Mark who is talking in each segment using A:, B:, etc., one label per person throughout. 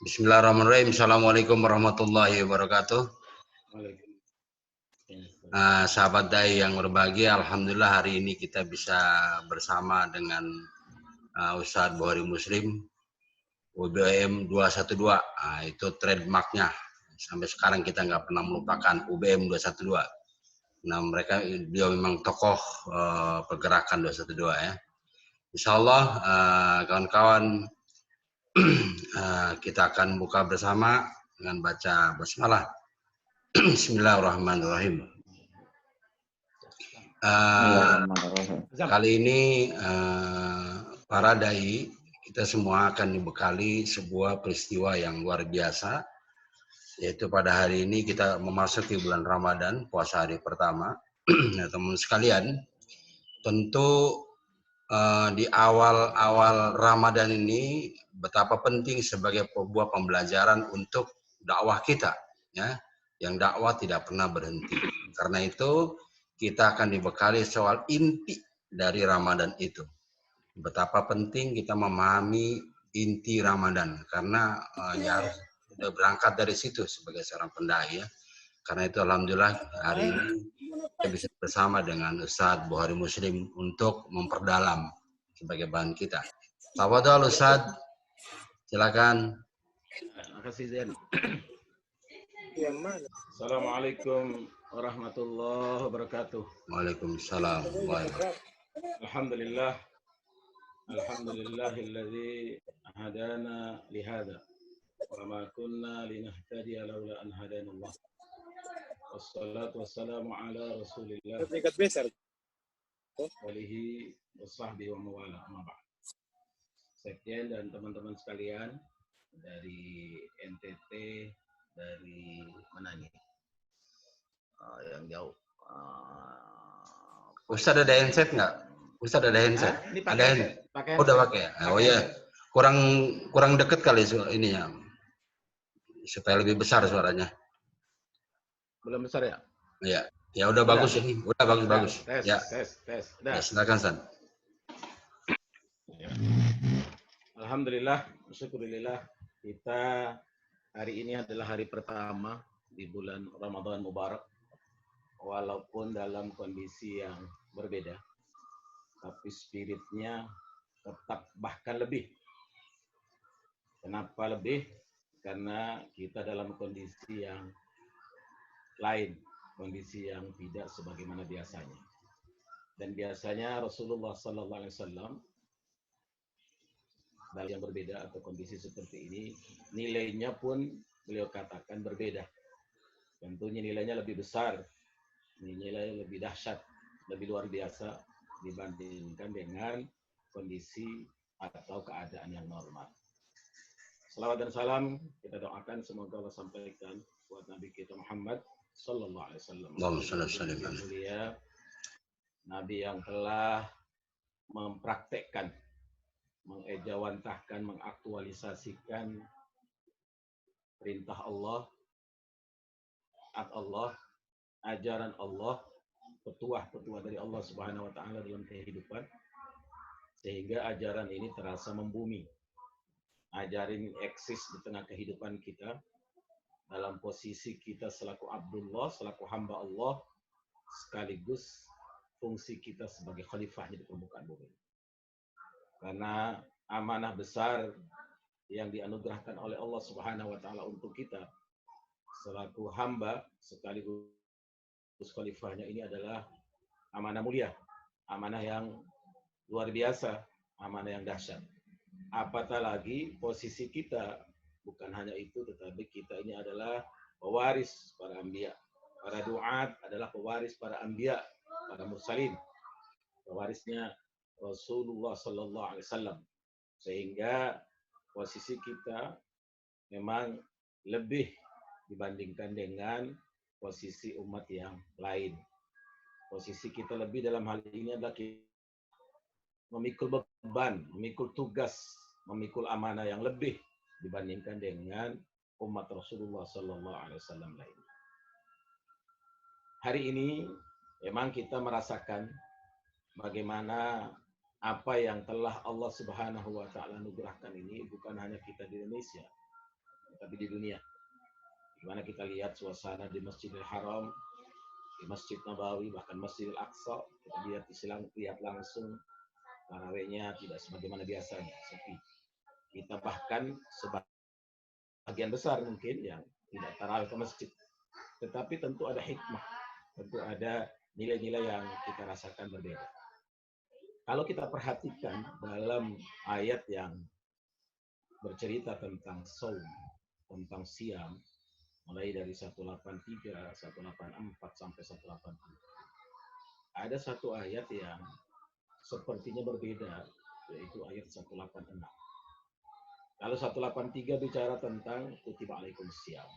A: Bismillahirrahmanirrahim. Assalamualaikum warahmatullahi wabarakatuh. Sahabat Dai yang berbahagia, alhamdulillah hari ini kita bisa bersama dengan Ustadz Bukhari Muslim UBM 212. Itu trademarknya. Sampai sekarang kita nggak pernah melupakan UBM 212. Nah, beliau memang tokoh pergerakan 212 ya. Insya Allah kawan-kawan kita akan buka bersama dengan baca basmalah. Bismillahirrahmanirrahim. Kali ini para dai kita semua akan dibekali sebuah peristiwa yang luar biasa, yaitu pada hari ini kita memasuki bulan Ramadan, puasa hari pertama. Nah, teman sekalian, tentu di awal Ramadan ini betapa penting sebagai sebuah pembelajaran untuk dakwah kita, ya, yang dakwah tidak pernah berhenti. Karena itu kita akan dibekali soal inti dari Ramadan itu. Betapa penting kita memahami inti Ramadan, karena ya harus sudah berangkat dari situ sebagai seorang pendai ya. Karena itu alhamdulillah hari ini kita bisa bersama dengan Ustadz Bukhari Muslim untuk memperdalam sebagai bahan kita. Tafadhol Ustadz, silakan.
B: Terima kasih Zen. Assalamualaikum warahmatullahi wabarakatuh.
A: Waalaikumsalam.
B: Alhamdulillah. Alhamdulillahilladzi hadana lihada. Wa ma kunna linahtadiya laula an hadanallah. Wassalatu wassalamu ala Rasulillah. Walihi wasahbihi wa mawala. Sekjen dan teman-teman sekalian dari NTT, dari mana nih? Yang jauh.
A: Ustadz ada handset nggak? Ustadz ada handset? Ada handset? Oh, udah pakai. Oh ya, kurang deket kali ininya, supaya lebih besar suaranya.
B: Belum besar ya?
A: Iya. Ya udah bagus ini. Udah bagus.
B: Tes.
A: Ya. Ya, silakan San.
B: Alhamdulillah, syukurillah, kita hari ini adalah hari pertama di bulan Ramadan Mubarak. Walaupun dalam kondisi yang berbeda, tapi spiritnya tetap bahkan lebih. Kenapa lebih? Karena kita dalam kondisi yang lain, kondisi yang tidak sebagaimana biasanya. Dan biasanya Rasulullah Sallallahu Alaihi Wasallam dalam yang berbeda atau kondisi seperti ini, nilainya pun beliau katakan berbeda. Tentunya nilainya lebih besar, nilai lebih dahsyat, lebih luar biasa dibandingkan dengan kondisi atau keadaan yang normal. Salawat dan salam kita doakan semoga Allah sampaikan buat Nabi kita Muhammad Sallallahu Alaihi Wasallam. Mulia Nabi yang telah mempraktekkan, mengejawantahkan, mengaktualisasikan perintah Allah, ajaran Allah, petuah-petuah dari Allah Subhanahu wa taala dalam kehidupan, sehingga ajaran ini terasa membumi. Ajaran ini eksis di tengah kehidupan kita dalam posisi kita selaku Abdullah, selaku hamba Allah, sekaligus fungsi kita sebagai khalifahnya di permukaan bumi. Karena amanah besar yang dianugerahkan oleh Allah Subhanahu wa taala untuk kita selaku hamba sekaligus khalifahnya ini adalah amanah mulia, amanah yang luar biasa, amanah yang dahsyat. Apatah lagi posisi kita bukan hanya itu, tetapi kita ini adalah pewaris para anbiya. Para duat adalah pewaris para anbiya, para mursalin, pewarisnya Rasulullah Sallallahu Alaihi Wasallam. Sehingga posisi kita memang lebih dibandingkan dengan posisi umat yang lain. Posisi kita lebih dalam hal ini adalah memikul beban, memikul tugas, memikul amanah yang lebih dibandingkan dengan umat Rasulullah Sallallahu Alaihi Wasallam lain. Hari ini memang kita merasakan bagaimana apa yang telah Allah Subhanahu wa taala anugerahkan ini bukan hanya kita di Indonesia, tetapi di dunia. Di mana kita lihat suasana di Masjidil Haram, di Masjid Nabawi, bahkan Masjidil Aqsa, kita lihat langsung tarawihnya tidak sebagaimana biasanya, sepi. Kita bahkan sebagian besar mungkin yang tidak tarawih ke masjid. Tetapi tentu ada hikmah, tentu ada nilai-nilai yang kita rasakan berbeda. Kalau kita perhatikan dalam ayat yang bercerita tentang saum, tentang siam, mulai dari 183, 184 sampai 187. Ada satu ayat yang sepertinya berbeda, yaitu ayat 186. Kalau 183 bicara tentang kutiba alaikum siam.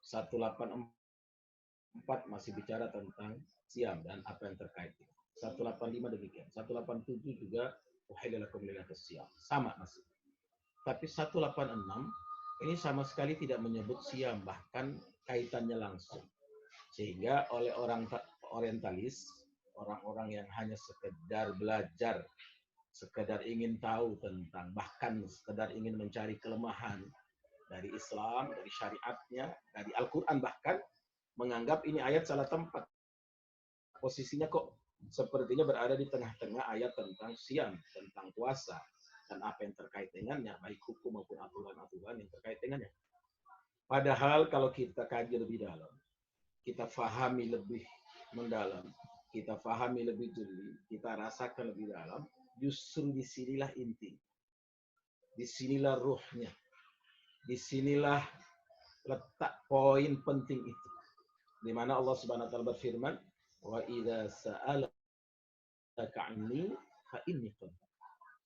B: 184 masih bicara tentang siam dan apa yang terkait. 185 demikian. 187 juga uhilla lakum lailatul siam. Sama masih. Tapi 186 ini sama sekali tidak menyebut siam, bahkan kaitannya langsung. Sehingga oleh orang orientalis, orang-orang yang hanya sekedar belajar, sekedar ingin tahu tentang, bahkan sekedar ingin mencari kelemahan dari Islam, dari syariatnya, dari Al-Quran bahkan, menganggap ini ayat salah tempat. Posisinya kok sepertinya berada di tengah-tengah ayat tentang siam, tentang puasa, dan apa yang terkait dengannya, baik hukum maupun aturan-aturan yang terkait dengannya. Padahal kalau kita kaji lebih dalam, kita fahami lebih mendalam, kita fahami lebih jeli, kita rasakan lebih dalam, justru disinilah inti. Disinilah ruhnya. Disinilah letak poin penting itu. Di mana Allah Subhanahu wa taala berfirman, "Wa idza sa'alaka 'anni fa inni qad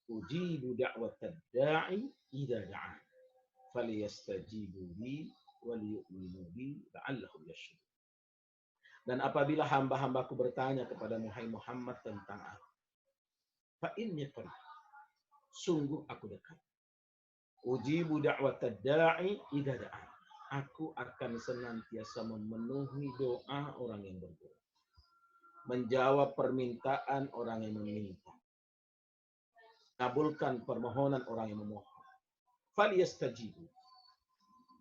B: ujibu da'watad da'i idza da'an. Falyastajibu li wal yu'minu bi la'allahum yashkurun." Dan apabila hamba-hambaku bertanya kepada Muhammad tentang aku, fa inni qarib, sungguh aku dekat. Ujibu da'watad da'i idza da'an. Aku akan senantiasa memenuhi doa orang yang berdoa. Menjawab permintaan orang yang meminta. Kabulkan permohonan orang yang memohon. Falyastajibu.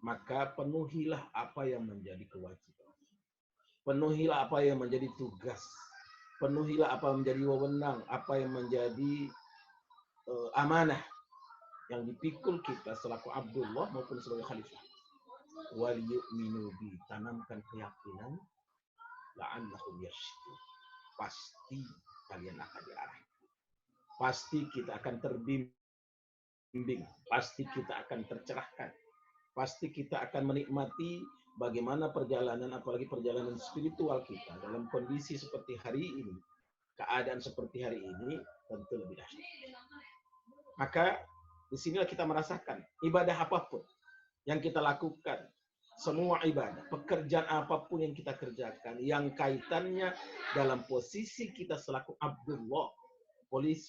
B: Maka penuhilah apa yang menjadi kewajiban. Penuhilah apa yang menjadi tugas. Penuhilah apa yang menjadi wewenang, apa yang menjadi amanah yang dipikul kita selaku Abdullah maupun sebagai khalifah. Wal yu'minu bi, tanamkan keyakinan, la'allahum yashkurun. Pasti kalian akan diarahkan. Pasti kita akan terbimbing. Pasti kita akan tercerahkan. Pasti kita akan menikmati bagaimana perjalanan, apalagi perjalanan spiritual kita dalam kondisi seperti hari ini, keadaan seperti hari ini, tentu lebih dahsyat. Maka disinilah kita merasakan ibadah apapun yang kita lakukan, semua ibadah, pekerjaan apapun yang kita kerjakan, yang kaitannya dalam posisi kita selaku Abdullah,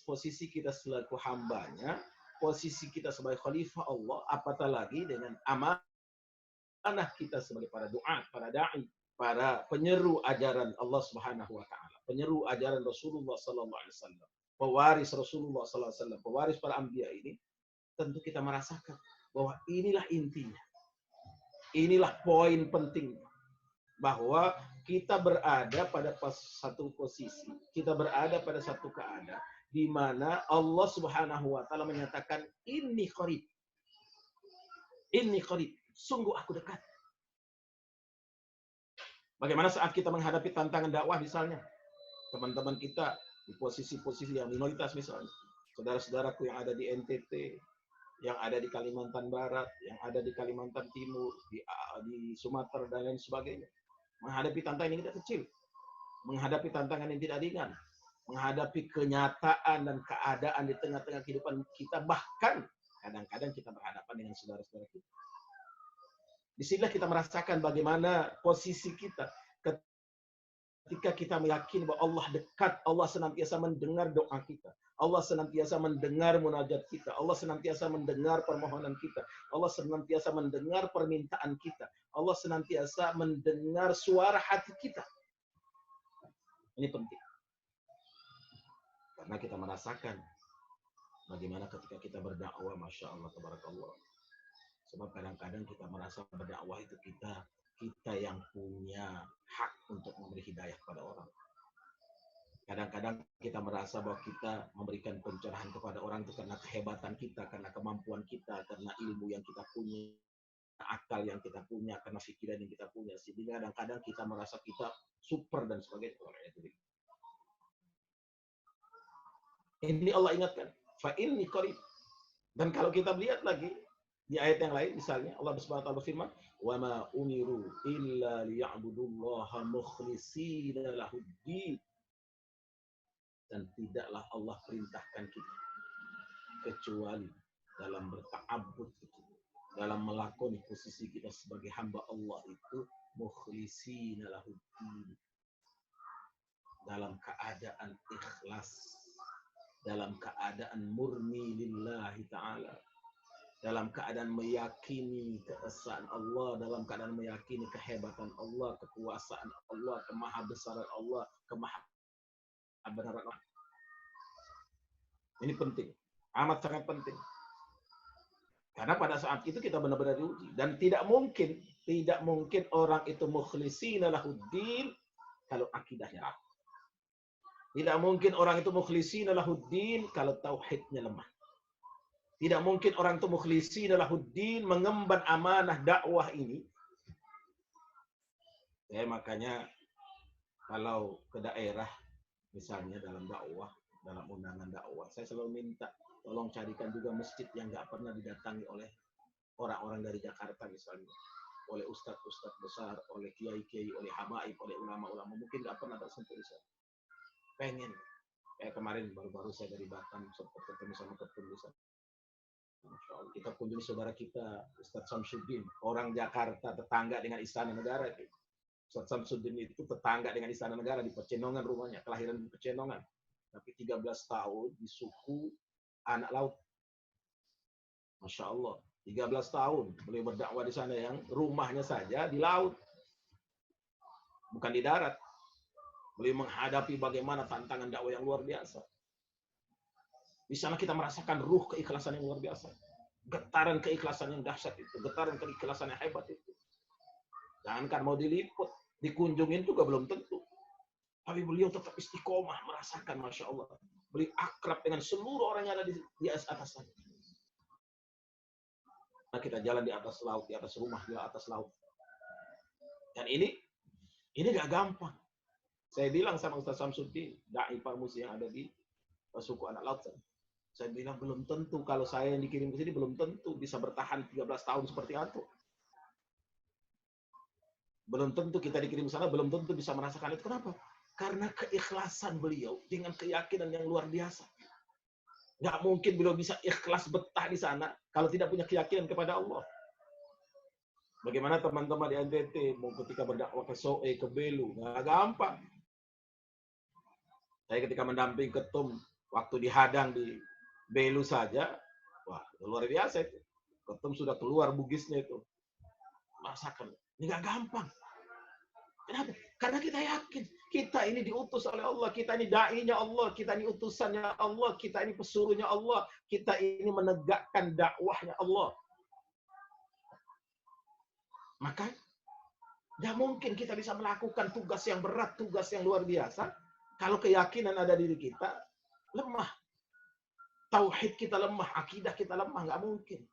B: posisi kita selaku hambanya, posisi kita sebagai khalifah Allah, apatah lagi dengan amanah kita sebagai para doa, para da'i, para penyeru ajaran Allah Subhanahu wa taala, penyeru ajaran Rasulullah sallallahu alaihi wasallam, pewaris Rasulullah sallallahu alaihi wasallam, pewaris para anbiya ini, tentu kita merasakan bahwa inilah intinya. Inilah poin penting bahwa kita berada pada satu posisi, kita berada pada satu keadaan di mana Allah Subhanahu wa taala menyatakan inni qarib. Inni qarib, sungguh aku dekat. Bagaimana saat kita menghadapi tantangan dakwah misalnya? Teman-teman kita di posisi-posisi yang minoritas misalnya, saudara-saudaraku yang ada di NTT, yang ada di Kalimantan Barat, yang ada di Kalimantan Timur, di Sumatera dan lain sebagainya. Menghadapi tantangan yang tidak kecil, menghadapi tantangan yang tidak ringan, menghadapi kenyataan dan keadaan di tengah-tengah kehidupan kita, bahkan kadang-kadang kita berhadapan dengan saudara-saudara kita. Disinilah kita merasakan bagaimana posisi kita ketika kita meyakini bahwa Allah dekat, Allah senantiasa mendengar doa kita, Allah senantiasa mendengar munajat kita, Allah senantiasa mendengar permohonan kita, Allah senantiasa mendengar permintaan kita, Allah senantiasa mendengar suara hati kita. Ini penting. Karena kita merasakan bagaimana ketika kita berdakwah, Masya Allah, Tabarakallah, Sebab kadang-kadang kita merasa berdakwah itu kita yang punya hak untuk memberi hidayah kepada orang. Kadang-kadang kita merasa bahwa kita memberikan pencerahan kepada orang itu karena kehebatan kita, karena kemampuan kita, karena ilmu yang kita punya, akal yang kita punya, karena pikiran yang kita punya. Sehingga kadang-kadang kita merasa kita super dan sebagainya. Ini Allah ingatkan, fa inni qarib. Dan kalau kita lihat lagi di ayat yang lain, misalnya Allah Subhanahu wa taala berfirman, "Wa ma umiru illa liya'budullaha mukhlishina lahuddin." Dan tidaklah Allah perintahkan kita kecuali dalam berta'abbud, dalam melakoni posisi kita sebagai hamba Allah itu mukhlishina lahuddin, dalam keadaan ikhlas, dalam keadaan murni lillahi ta'ala, dalam keadaan meyakini keesaan Allah, dalam keadaan meyakini kehebatan Allah, kekuasaan Allah, kemahabesaran Allah, kemahabenaran Allah. Ini penting, amat sangat penting. Karena pada saat itu kita benar-benar diuji. Dan tidak mungkin orang itu mukhlishina lahuddin kalau akidahnya rapuh. Tidak mungkin orang itu mukhlishina lahuddin kalau tauhidnya lemah. Tidak mungkin orang itu mukhlishina lahuddin mengemban amanah dakwah ini. Makanya kalau ke daerah, misalnya dalam dakwah, dalam undangan dakwah, saya selalu minta tolong carikan juga masjid yang nggak pernah didatangi oleh orang-orang dari Jakarta misalnya, oleh ustadz-ustadz besar, oleh kiai-kiai, oleh habaib, oleh ulama-ulama, mungkin nggak pernah tersentuh di sana. Pengen. Kayak kemarin baru-baru saya dari Batam sempat ketemu sama ketum di sana. Masya Allah. Kita kunjungi saudara kita, Ustadz Samsuddin, orang Jakarta, tetangga dengan Istana Negara. Ustadz Samsuddin itu tetangga dengan Istana Negara, di Pecenongan rumahnya, kelahiran di Pecenongan. Tapi 13 tahun di suku anak laut. Masya Allah. 13 tahun beliau berdakwah di sana, yang rumahnya saja di laut. Bukan di darat. Beliau menghadapi bagaimana tantangan dakwah yang luar biasa. Di sana kita merasakan ruh keikhlasan yang luar biasa. Getaran keikhlasan yang dahsyat itu. Getaran keikhlasan yang hebat itu. Jangankan mau diliput, dikunjungin juga belum tentu. Tapi beliau tetap istiqomah, merasakan, Masya Allah. Beliau akrab dengan seluruh orang yang ada di atas sana. Nah, kita jalan di atas laut, di atas rumah, di atas laut. Dan ini gak gampang. Saya bilang sama Ustaz Samsuddin, Da'i Parmusi yang ada di suku anak laut. Saya bilang belum tentu kalau saya yang dikirim ke sini belum tentu bisa bertahan 13 tahun seperti itu. Belum tentu kita dikirim ke sana, belum tentu bisa merasakan itu. Kenapa? Karena keikhlasan beliau dengan keyakinan yang luar biasa. Nggak mungkin beliau bisa ikhlas betah di sana kalau tidak punya keyakinan kepada Allah. Bagaimana teman-teman di NTT mau ketika berdakwah ke Soe, ke Belu, nggak gampang. Saya ketika mendamping ketum, waktu dihadang di Belu saja, wah luar biasa itu. Ketum sudah keluar bugisnya itu. Merasakan, ini nggak gampang. Kenapa? Karena kita yakin, kita ini diutus oleh Allah, kita ini da'inya Allah, kita ini utusannya Allah, kita ini pesuruhnya Allah, kita ini menegakkan dakwahnya Allah. Maka, nggak mungkin kita bisa melakukan tugas yang berat, tugas yang luar biasa, kalau keyakinan ada diri kita lemah. Tauhid kita lemah, akidah kita lemah, nggak mungkin.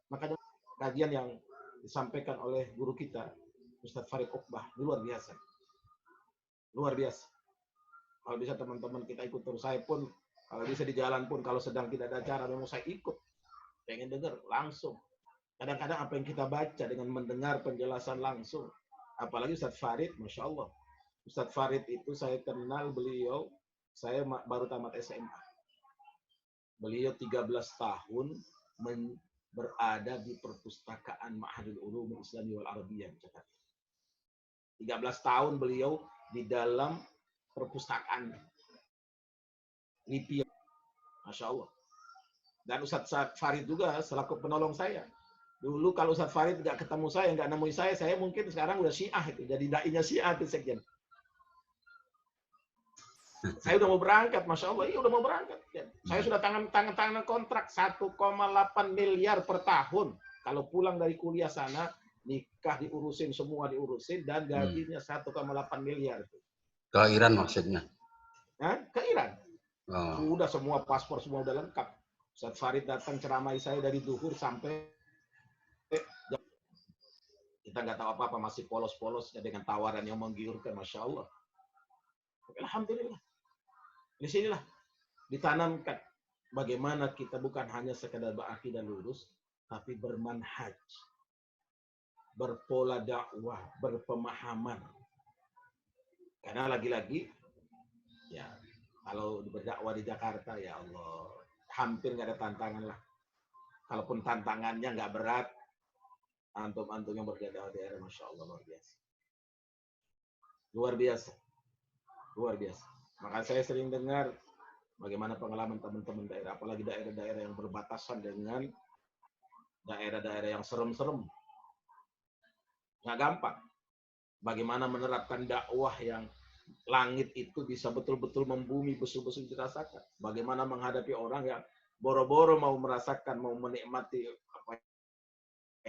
B: Makanya kajian yang disampaikan oleh guru kita, Ustadz Farid Uqbah, luar biasa. Luar biasa. Kalau bisa teman-teman kita ikut terus. Saya pun, kalau bisa di jalan pun, kalau sedang tidak ada acara, memang saya ikut. Pengen dengar langsung. Kadang-kadang apa yang kita baca dengan mendengar penjelasan langsung. Apalagi Ustadz Farid, Masya Allah. Ustadz Farid itu saya kenal beliau, saya baru tamat SMA. Beliau 13 tahun berada di perpustakaan Ma'hadul Ulum Islami wal Arabiyah di Jakarta. 13 tahun beliau di dalam perpustakaan LIPI. Masya Allah. Dan Ustadz Farid juga selaku penolong saya. Dulu kalau Ustadz Farid nggak ketemu saya, nggak nemui saya mungkin sekarang udah Syiah itu. Jadi da'inya Syiah itu sekjen. Saya udah mau berangkat, Masya Allah, iya udah mau berangkat. Ya. Saya sudah tangan kontrak 1,8 miliar per tahun. Kalau pulang dari kuliah sana, nikah diurusin, semua diurusin, dan gajinya 1,8 miliar.
A: Ke Iran maksudnya?
B: Hah? Ke Iran.
A: Oh.
B: Sudah semua paspor, semua udah lengkap. Saat Farid datang ceramai saya dari duhur sampai kita nggak tahu apa-apa, masih polos-polosnya dengan tawaran yang menggiurkan, Masya Allah. Alhamdulillah. Di sinilah ditanamkan bagaimana kita bukan hanya sekedar berakidah lurus, tapi bermanhaj, berpola dakwah, berpemahaman. Karena lagi-lagi, ya kalau berdakwah di Jakarta, ya Allah, hampir nggak ada tantangan lah. Kalaupun tantangannya nggak berat, antum-antum yang berdakwah di daerah, Masya Allah, luar biasa. Luar biasa. Luar biasa. Maka saya sering dengar bagaimana pengalaman teman-teman daerah, apalagi daerah-daerah yang berbatasan dengan daerah-daerah yang serem-serem. Nggak gampang. Bagaimana menerapkan dakwah yang langit itu bisa betul-betul membumi, besul-besul dirasakan. Bagaimana menghadapi orang yang boro-boro mau merasakan, mau menikmati apa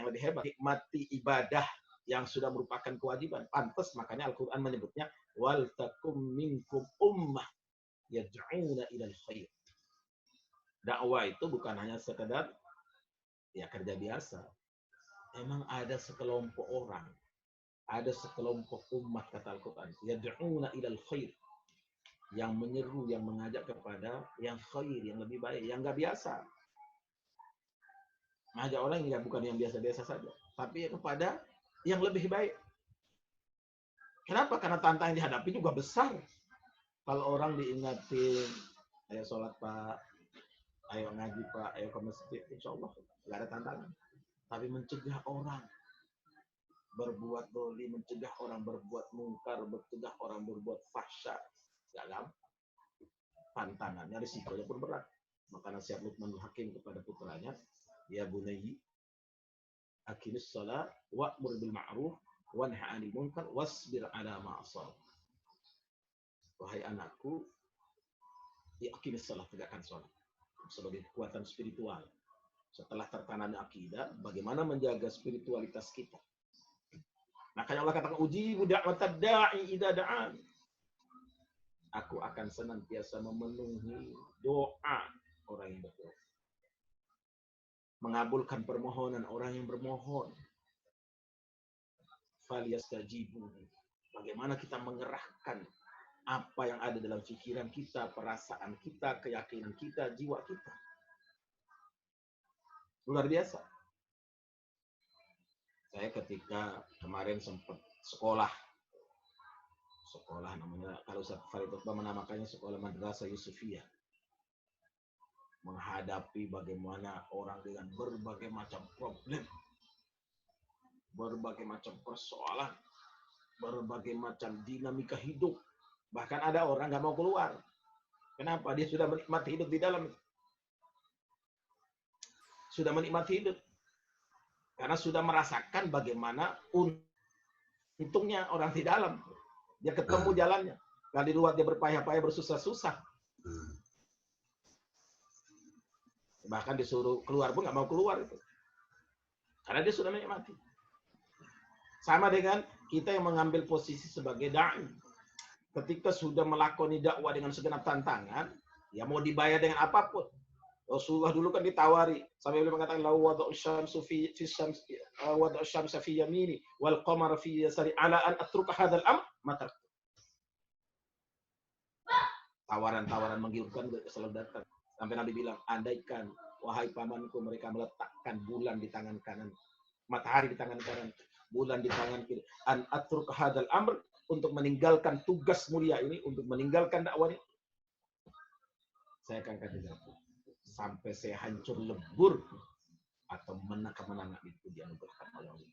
B: yang lebih hebat, nikmati ibadah yang sudah merupakan kewajiban. Pantas makanya Al-Quran menyebutnya wal takum minkum ummah yad'una ilal khair. Dakwah itu bukan hanya sekedar ya kerja biasa. Emang ada sekelompok orang, ada sekelompok umat kata Al-Quran, yad'una ilal khair, yang menyeru, yang mengajak kepada yang khair, yang lebih baik, yang nggak biasa. Mengajak orang yang bukan yang biasa-biasa saja, tapi kepada yang lebih baik. Kenapa? Karena tantangan yang dihadapi juga besar. Kalau orang diingatin, ayo sholat Pak, ayo ngaji Pak, ayo ke masjid, insya Allah nggak ada tantangan. Tapi mencegah orang berbuat doli, mencegah orang berbuat mungkar, mencegah orang berbuat fahsya, nggak gampang. Tantangannya, risikonya pun berat. Maka nasihat Luqmanul Hakim kepada putranya, ya bunayyi, aqimis shalah wa'mur bil ma'ruf wanha 'anil munkar wasbir 'ala ma asab. Wahai anakku, ya aqimis shalah, tegakkan salat sebagai kekuatan spiritual. Setelah tertanamnya akidah, bagaimana menjaga spiritualitas kita? Makanya Allah katakan, ujibu da'watad da'i idza da'an. Aku akan senantiasa memenuhi doa orang yang berdoa. Mengabulkan permohonan orang yang bermohon. Falyastajibu. Bagaimana kita mengerahkan apa yang ada dalam pikiran kita, perasaan kita, keyakinan kita, jiwa kita. Luar biasa. Saya ketika kemarin sempat sekolah namanya, kalau Ustaz Farid Uqbah menamakannya sekolah Madrasah Yusufiyah. Menghadapi bagaimana orang dengan berbagai macam problem, berbagai macam persoalan, berbagai macam dinamika hidup. Bahkan ada orang nggak mau keluar. Kenapa? Dia sudah menikmati hidup di dalam. Sudah menikmati hidup. Karena sudah merasakan bagaimana untungnya orang di dalam. Dia ketemu jalannya. Kalau di luar dia berpayah-payah, bersusah-susah. Bahkan disuruh keluar pun nggak mau keluar itu. Karena dia sudah menikmati. Sama dengan kita yang mengambil posisi sebagai da'i. Ketika sudah melakoni dakwah dengan segenap tantangan, ya mau dibayar dengan apapun. Rasulullah dulu kan ditawari, sampai beliau mengatakan la wada'u syamsu fi syams wada'u syamsa fi yamini wal qamara fi yasari ala an atruka hadzal am mata. Tawaran-tawaran menggiurkan selalu datang. Sampai Nabi bilang, andaikan wahai pamanku mereka meletakkan bulan di tangan kanan, matahari di tangan kanan, bulan di tangan kiri, an atruka hadzal amr, untuk meninggalkan tugas mulia ini, untuk meninggalkan dakwah ini, saya akan katakan sampai saya hancur lebur atau menang itu dianugerahkan oleh Allah.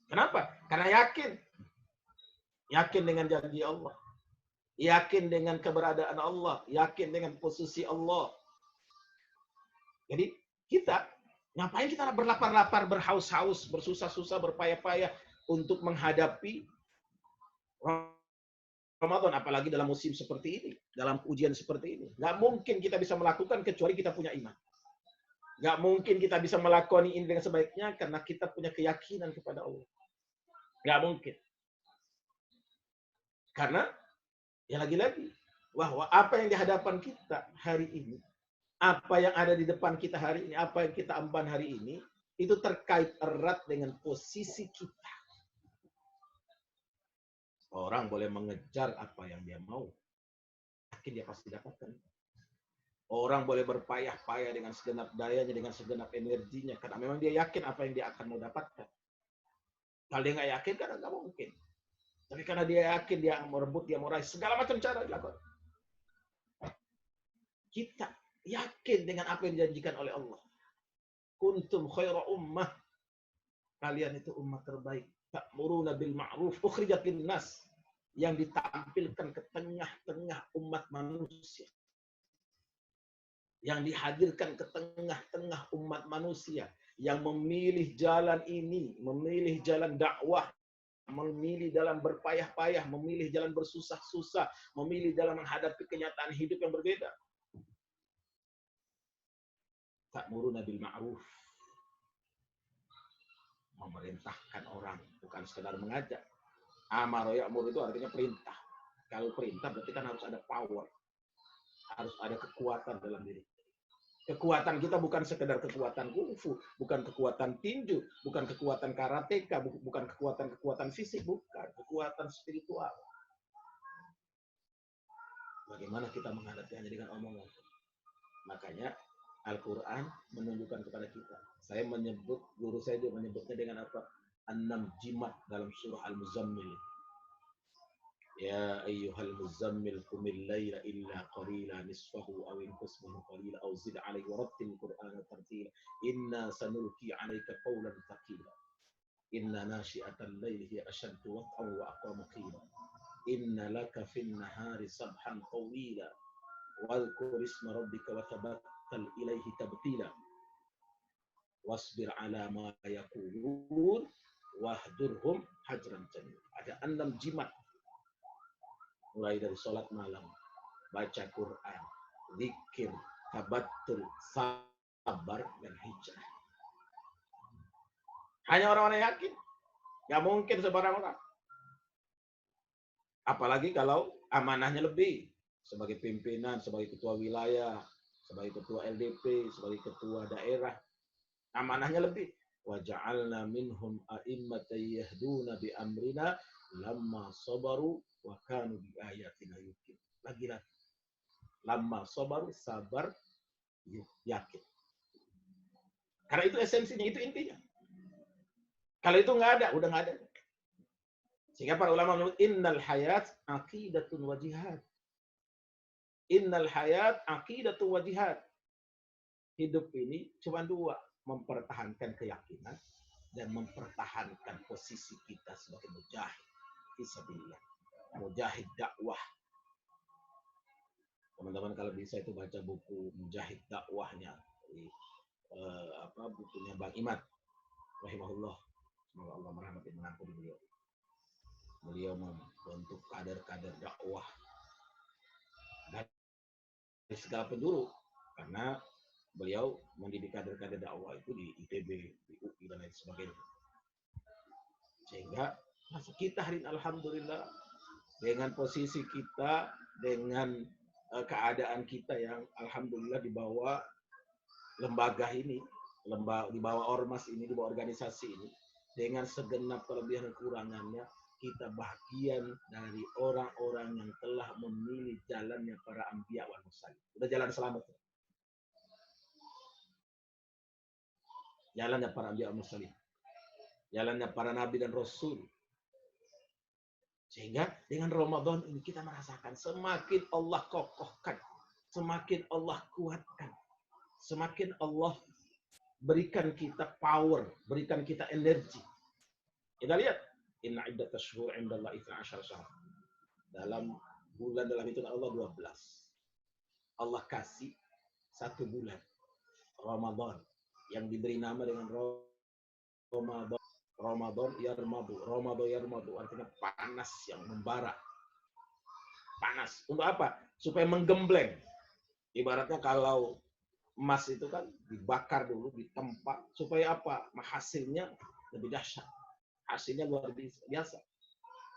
B: Kenapa? Karena yakin dengan janji Allah, yakin dengan keberadaan Allah, yakin dengan posisi Allah. Jadi kita ngapain kita berlapar-lapar, berhaus-haus, bersusah-susah, berpayah-payah untuk menghadapi Ramadan, apalagi dalam musim seperti ini, dalam ujian seperti ini. Nggak mungkin kita bisa melakukan kecuali kita punya iman. Nggak mungkin kita bisa melakukan ini dengan sebaiknya karena kita punya keyakinan kepada Allah. Nggak mungkin. Karena, ya lagi-lagi, bahwa apa yang di hadapan kita hari ini, apa yang ada di depan kita hari ini, apa yang kita emban hari ini, itu terkait erat dengan posisi kita. Orang boleh mengejar apa yang dia mau, yakin dia pasti dapatkan. Orang boleh berpayah-payah dengan segenap dayanya, dengan segenap energinya, karena memang dia yakin apa yang dia akan mau dapatkan. Kalau dia nggak yakin, karena nggak mungkin. Tapi karena dia yakin, dia mau rebut, dia mau raih, segala macam cara dilakukan. Kita yakin dengan apa yang dijanjikan oleh Allah. Kuntum khaira ummah. Kalian itu umat terbaik. Ta'muruna bil ma'ruf, ukhrijat linnas. Yang ditampilkan ke tengah-tengah umat manusia. Yang dihadirkan ke tengah-tengah umat manusia, yang memilih jalan ini, memilih jalan dakwah, memilih jalan berpayah-payah, memilih jalan bersusah-susah, memilih jalan menghadapi kenyataan hidup yang berbeda. Ta'muruna bil ma'ruf, memerintahkan orang, bukan sekedar mengajak. Amar ya'mur itu artinya perintah. Kalau perintah berarti kan harus ada power, harus ada kekuatan dalam diri. Kekuatan kita bukan sekedar kekuatan kungfu, bukan kekuatan tinju, bukan kekuatan karateka, bukan kekuatan fisik, bukan. Kekuatan spiritual. Bagaimana kita menghadapinya dengan omongan. Makanya Al-Quran menunjukkan kepada kita. Saya menyebut, guru saya juga menyebutnya dengan apa? An-nam jimat dalam surah Al-Muzammil. Ya ayyuhal muzammil qumil laila illa qalila nisfahu aw inqus minhu qalila aw zid alayhi warattil qur'ana tartila inna sanulqi alayka qawlan thaqila inna nashi'atal layli hiya ashaddu wat'an wa aqwamu qila inna laka fin nahari sabhan tawila wadhkur isma rabbika wa tabattal ilayhi tabtila wasbir ala ma yaqulun wahdurhum hajran jamil. Ada 6 jimat, mulai dari sholat malam, baca Quran, zikir, tabattul, sabar, dan hijrah. Hanya orang-orang yang yakin. Gak mungkin sembarang orang. Apalagi kalau amanahnya lebih. Sebagai pimpinan, sebagai ketua wilayah, sebagai ketua LDP, sebagai ketua daerah. Amanahnya lebih. وَجَعَلْنَا مِنْهُمْ أَئِمَّةً يَهْدُونَ بِأَمْرِنَا لَمَّا صَبَرُوا وَكَانُوا بِآيَاتِنَا يُوقِنُونَ. Lagi-lagi. Lamma sabar, sabar, yakin. Karena itu esensinya, itu intinya. Kalau itu nggak ada, udah nggak ada. Sehingga para ulama menyebut innal hayat aqidatun wa jihad. Innal hayat aqidatun wa jihad. Hidup ini cuma 2, mempertahankan keyakinan dan mempertahankan posisi kita sebagai mujahid fisabilillah, mujahid dakwah. Teman-teman kalau bisa itu baca buku Mujahid Dakwahnya, bukunya Bang Iman rahimahullah. Semoga Allah merahmati mengampuni beliau. Beliau membentuk kader-kader dakwah dari segala penjuru, karena beliau mendidik kader-kader dakwah itu di ITB, di UI dan lain sebagainya. Sehingga kita hari ini alhamdulillah dengan posisi kita, dengan keadaan kita yang alhamdulillah di bawah lembaga ini, di bawah ormas ini, di bawah organisasi ini, dengan segenap kelebihan dan kekurangannya, kita bagian dari orang-orang yang telah memilih jalannya para anbiya wal mursalin. Udah jalan selamat. Jalannya para anbiya wal mursalin. Jalannya para nabi dan rasul. Sehingga dengan Ramadan ini kita merasakan semakin Allah kokohkan, semakin Allah kuatkan, semakin Allah berikan kita power, berikan kita energi. Kita lihat, inna iddatash syuhur 'indallahi 12 syahr. Dalam bulan dalam hitungan Allah 12. Allah kasih 1 bulan Ramadan yang diberi nama dengan Ramadan. Ramadan yarmadu artinya panas yang membara. panas. Untuk apa? Supaya menggembleng. Ibaratnya kalau emas itu kan dibakar dulu, ditempa. Supaya apa? Hasilnya lebih dahsyat. Hasilnya luar biasa.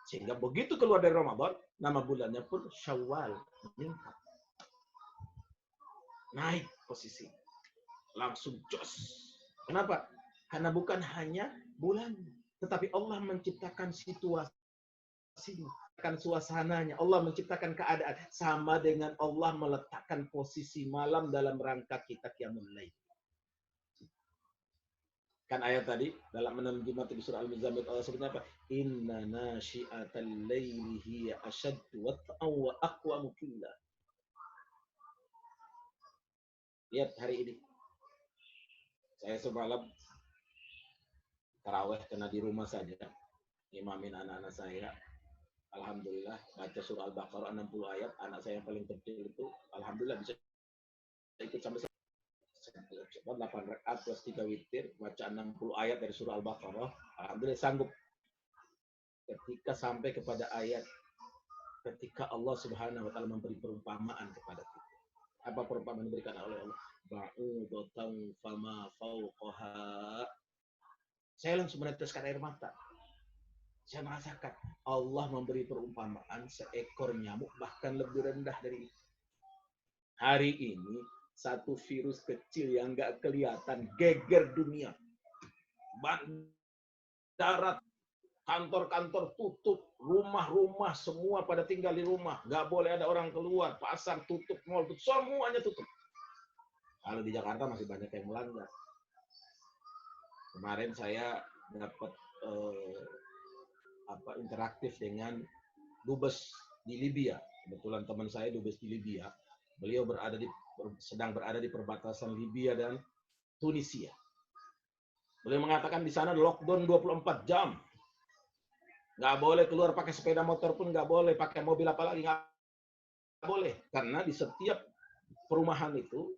B: Sehingga begitu keluar dari Ramadan, nama bulannya pun Syawal. Meningkat. Naik posisi. Langsung jos. Kenapa? Karena bukan hanya bulan, tetapi Allah menciptakan situasi, menciptakan suasananya. Allah menciptakan keadaan. Sama dengan Allah meletakkan posisi malam dalam rangka kita qiyamul lail. Kan ayat tadi dalam menerjemah di surah Al-Muzammil Allah sebutnya apa? Inna nasyi'atal laili hiya asyaddu wat'an wa aqwamu qila. Lihat hari ini. Saya semalam tarawih karena di rumah saja. Imamin anak-anak saya. Alhamdulillah baca surah Al-Baqarah 60 ayat. Anak saya yang paling kecil itu alhamdulillah bisa ikut sampai 8 rakaat plus 3 witir, baca 60 ayat dari surah Al-Baqarah. Alhamdulillah sanggup. Ketika sampai kepada ayat ketika Allah Subhanahu wa taala memberi perumpamaan kepada kita. Apa perumpamaan yang diberikan oleh Allah? Ba'udatan fama fawqaha. Saya langsung meneteskan air mata. Saya merasakan Allah memberi perumpamaan seekor nyamuk bahkan lebih rendah dari itu. Hari ini satu virus kecil yang nggak kelihatan geger dunia. Darat, kantor-kantor tutup, rumah-rumah semua pada tinggal di rumah. Nggak boleh ada orang keluar, pasar tutup, mall tutup, semuanya tutup. Kalau di Jakarta masih banyak yang melanggar. Kemarin saya dapat interaktif dengan dubes di Libya. Kebetulan teman saya dubes di Libya. Beliau sedang berada di perbatasan Libya dan Tunisia. Beliau mengatakan di sana lockdown 24 jam. Nggak boleh keluar pakai sepeda motor pun nggak boleh, pakai mobil apalagi nggak boleh. Karena di setiap perumahan itu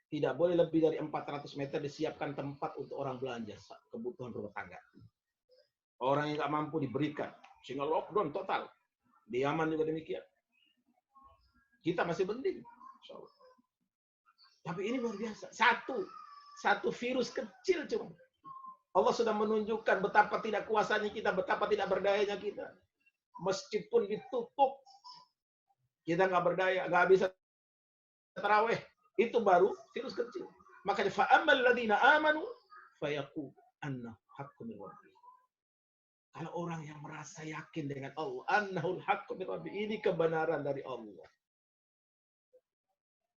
B: tidak boleh lebih dari 400 meter disiapkan tempat untuk orang belanja kebutuhan rumah tangga. Orang yang nggak mampu diberikan. Sehingga lockdown total. Di Yaman juga demikian. Kita masih mending. Tapi ini luar biasa. Satu virus kecil cuma. Allah sudah menunjukkan betapa tidak kuasanya kita, betapa tidak berdayanya kita. Masjid pun ditutup. Kita nggak berdaya, nggak bisa tarawih. Itu baru virus kecil. Makanya fa'amal ladina amanu fayaqul anna haqqu min rabbih. Kalau orang yang merasa yakin dengan Allah, annahul haqqu min rabbih, ini kebenaran dari Allah.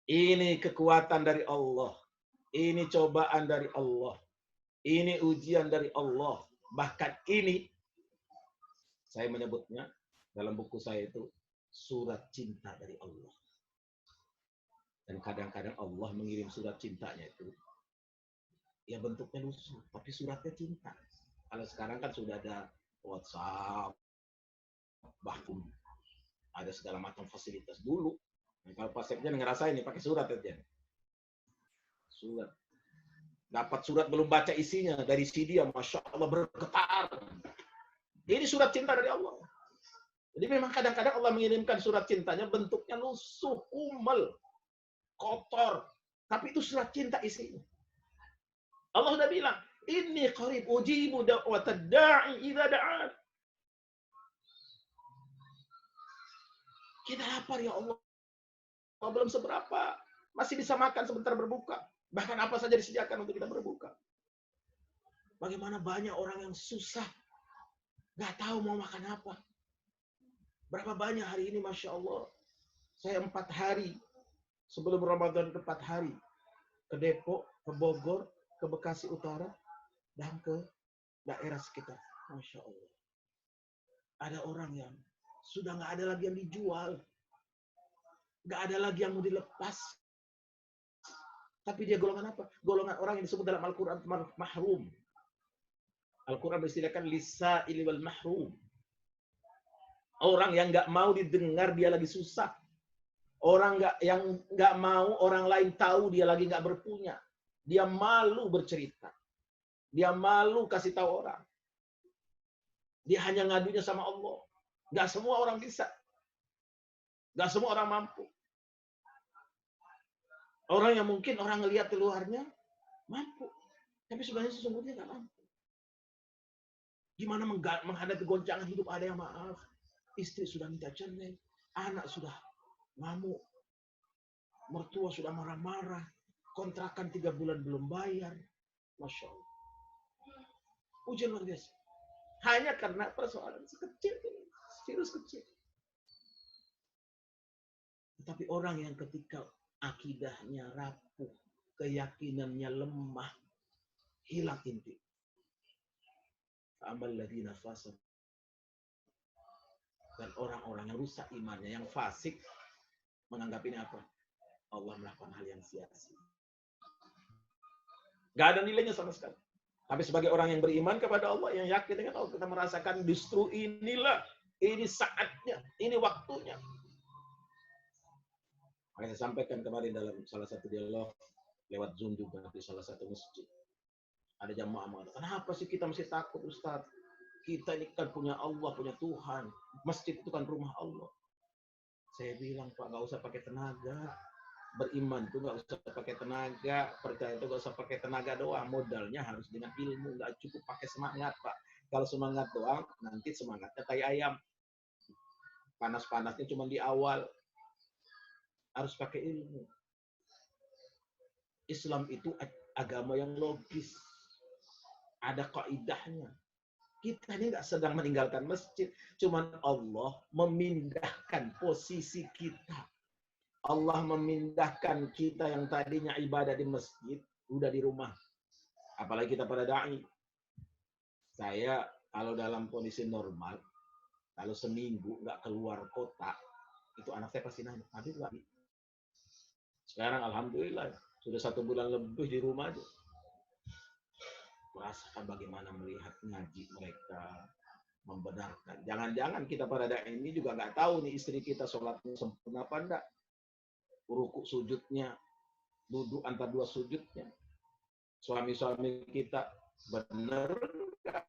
B: Ini kekuatan dari Allah. Ini cobaan dari Allah. Ini ujian dari Allah. Bahkan ini, saya menyebutnya, dalam buku saya itu, surat cinta dari Allah. Dan kadang-kadang Allah mengirim surat cintanya itu, ya bentuknya lusuh, tapi suratnya cinta. Kalau sekarang kan sudah ada WhatsApp, bahkan ada segala macam fasilitas dulu. Nah, kalau pas Sekjen ngerasain nih pakai surat aja. Surat. Dapat surat belum baca isinya dari CD, Masya Allah bergetar. Ini surat cinta dari Allah. Jadi memang kadang-kadang Allah mengirimkan surat cintanya bentuknya lusuh, kumel, kotor. Tapi itu surat cinta isinya. Allah sudah bilang, inni qarib ujibu da'watad da'i idza da'an. Kita lapar ya Allah. Belum seberapa. Masih bisa makan sebentar berbuka. Bahkan apa saja disediakan untuk kita berbuka. Bagaimana banyak orang yang susah. Nggak tahu mau makan apa. Berapa banyak hari ini, Masya Allah. Saya 4 hari. Sebelum Ramadan 4 hari. Ke Depok, ke Bogor, ke Bekasi Utara, dan ke daerah sekitar. Masya Allah. Ada orang yang sudah nggak ada lagi yang dijual. Nggak ada lagi yang mau dilepas. Tapi dia golongan apa? Golongan orang yang disebut dalam Al-Quran mahrum. Al-Quran beristilahkan lisa'ili wal mahrum. Orang yang nggak mau didengar dia lagi susah. Orang yang nggak mau orang lain tahu dia lagi nggak berpunya. Dia malu bercerita. Dia malu kasih tahu orang. Dia hanya ngadunya sama Allah. Nggak semua orang bisa. Nggak semua orang mampu. Orang yang mungkin orang ngelihat di luarnya mampu, tapi sebenarnya sesungguhnya nggak mampu. Gimana menghadapi goncangan hidup? Ada yang maaf, istri sudah minta cerai, anak sudah ngamuk, mertua sudah marah-marah, kontrakan 3 bulan belum bayar. Masya Allah. Ujian luar biasa. Hanya karena persoalan sekecil ini, virus kecil. Tetapi orang yang ketika akidahnya rapuh, keyakinannya lemah, hilang inti. Amal ladina fasad. Dan orang-orang yang rusak imannya, yang fasik, menganggap ini apa? Allah melakukan hal yang sia-sia. Gak ada nilainya sama sekali. Tapi sebagai orang yang beriman kepada Allah, yang yakin dengan Allah, kita merasakan justru inilah, ini saatnya, ini waktunya. Makanya saya sampaikan kemarin dalam salah satu dialog, lewat Zoom juga, di salah satu masjid. Ada jamaah mengatakan, kenapa sih kita mesti takut, Ustaz? Kita ini kan punya Allah, punya Tuhan. Masjid itu kan rumah Allah. Saya bilang, Pak, nggak usah pakai tenaga. Beriman itu nggak usah pakai tenaga. Percaya itu nggak usah pakai tenaga doang. Modalnya harus dengan ilmu. Nggak cukup pakai semangat, Pak. Kalau semangat doang, nanti semangatnya kayak ayam. Panas-panasnya cuma di awal. Harus pakai ilmu. Islam itu agama yang logis. Ada kaidahnya. Kita ini nggak sedang meninggalkan masjid. Cuman Allah memindahkan posisi kita. Allah memindahkan kita yang tadinya ibadah di masjid, udah di rumah. Apalagi kita pada da'i. Saya kalau dalam kondisi normal, kalau seminggu nggak keluar kota, itu anak saya pasti nanya, Habib nggak? Sekarang alhamdulillah, sudah 1 bulan lebih di rumah aja. Rasakan bagaimana melihat ngaji mereka, membenarkan. Jangan-jangan kita pada da'i ini juga nggak tahu nih istri kita sholatnya sempurna apa enggak. Rukuk sujudnya, duduk antara 2 sujudnya. Suami-suami kita benar enggak?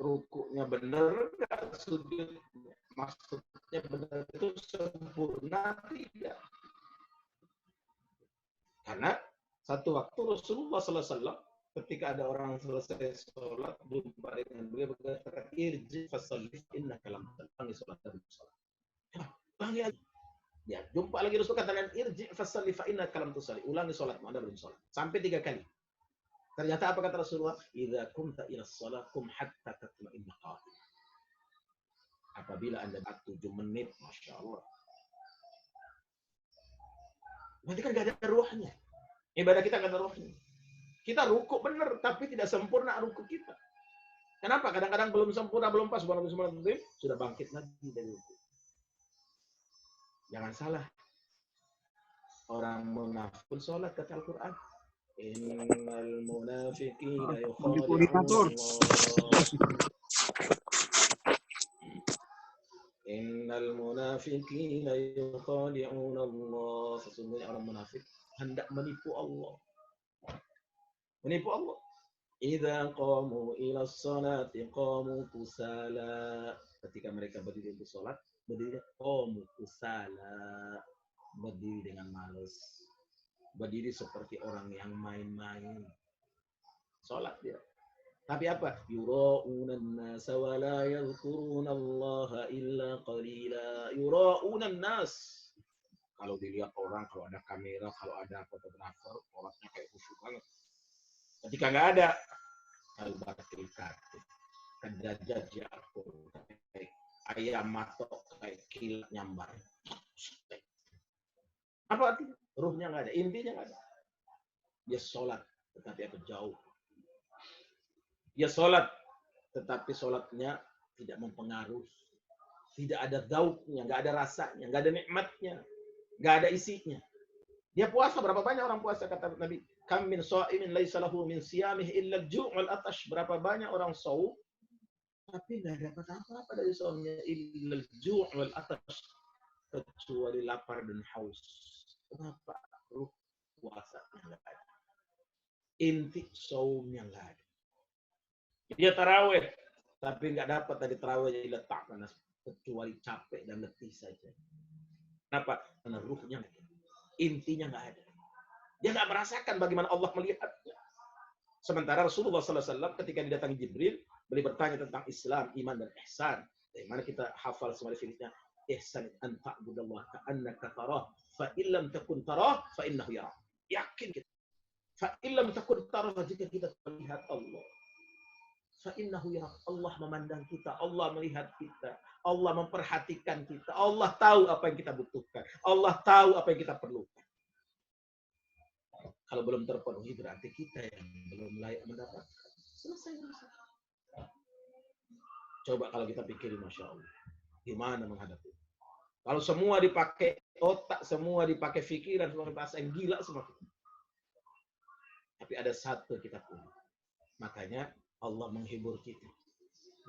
B: Rukuknya benar enggak? Sujudnya maksudnya benar itu sempurna tidak? Karena satu waktu Rasulullah SAW ketika ada orang selesai sholat jumpa dengan beliau berkata, irji fasalli innaka lam tusalli sholat dari sholat. Ulangi lagi. Ya, jumpa lagi Rasul katakan irji fasalli fa innaka lam tusalli. Ulangi sholatmu, Anda belum sholat. Sampai 3 kali. Ternyata apa kata Rasulullah? Idza kumta ila shalah kum hatta tatma'inna qa'im. Apabila Anda 7 menit, Masya Allah. Berarti kan gak ada ruhnya. Ibadah kita gak ada ruhnya. Kita rukuk benar, tapi tidak sempurna rukuk kita. Kenapa? Kadang-kadang belum sempurna, belum pas, sudah bangkit lagi dari rukuk. Jangan salah. Orang munafik sholat kata Al-Quran. Innal munafiqina yukhadi'un Allah. Innal munafiqina yukhadi'un Allah. Sesungguhnya orang munafik hendak menipu Allah. Menipu Allah. Idza qamu ila sholati qamu kusala. Ketika mereka berdiri untuk sholat, berdiri qamu kusala. Berdiri dengan malas. Berdiri seperti orang yang main-main. Sholat dia. Tapi apa? Yura'unan nas wa la yadhkuruna Allah illa qalila. Yura'unan nas. Kalau dilihat orang, kalau ada kamera, kalau ada fotografer, sholatnya kayak khusyuk banget. Ketika nggak ada, al-batil katib. Kedajjal jatuh. Ayam matok kayak kilat nyambar. Apa artinya? Ruhnya nggak ada, intinya nggak ada. Dia sholat, tetapi apa jauh. Dia sholat, tetapi sholatnya tidak mempengaruhi. Tidak ada dauknya, nggak ada rasanya, nggak ada nikmatnya, nggak ada isinya. Dia puasa, berapa banyak orang puasa kata Nabi? Kam min sha'imin laisa lahu min siyamih illa al-ju' wal atash. Berapa banyak orang shaum tapi nggak dapat apa-apa dari shaumnya illa al-ju' wal atash. Kecuali lapar dan haus. Kenapa? Ruh puasanya nggak ada. Inti shaumnya nggak ada. Dia tarawih, tapi nggak dapat dari tarawih jadi letak panas, kecuali capek dan letih saja. Kenapa? Karena ruhnya nggak ada. Intinya nggak ada. Dia nggak merasakan bagaimana Allah melihatnya. Sementara Rasulullah SAW ketika didatangi Jibril, beliau bertanya tentang Islam, iman, dan ihsan. Dari mana kita hafal semua definisinya? Ihsan an ta'budallah ka'annaka tarah, fa illam takun tarah, fa innahu yarah. Yakin kita. Fa illam takun tarah, jika kita melihat Allah. Fa innahu yarah. Allah memandang kita, Allah melihat kita, Allah memperhatikan kita, Allah tahu apa yang kita butuhkan, Allah tahu apa yang kita perlukan. Kalau belum terpenuhi berarti kita yang belum layak mendapatkan. Selesai. Coba kalau kita pikirin, Masya Allah. Gimana menghadapi? Kalau semua dipakai otak, semua dipakai pikiran, semua bahasa yang gila semua. Tapi ada satu kita punya. Makanya Allah menghibur kita.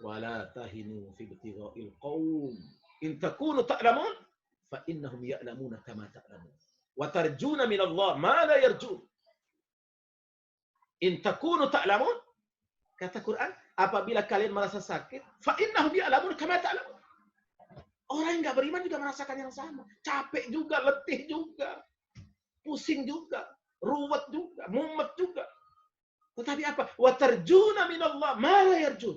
B: Wala tahinu fi ibtigha'il qaum. In takunu ta'lamun fa innahum ya'lamuna kama ta'lamun. Wa tarjuna min Allah ma la yarjun. In takunu ta'lamun, kata Quran, apabila kalian merasa sakit, fa innahum ya'lamun kama ta'lamun. Orang yang nggak beriman juga merasakan yang sama. Capek juga, letih juga, pusing juga, ruwet juga, mumet juga. Tetapi apa? Wa tarjuna min Allah ma la yarjun.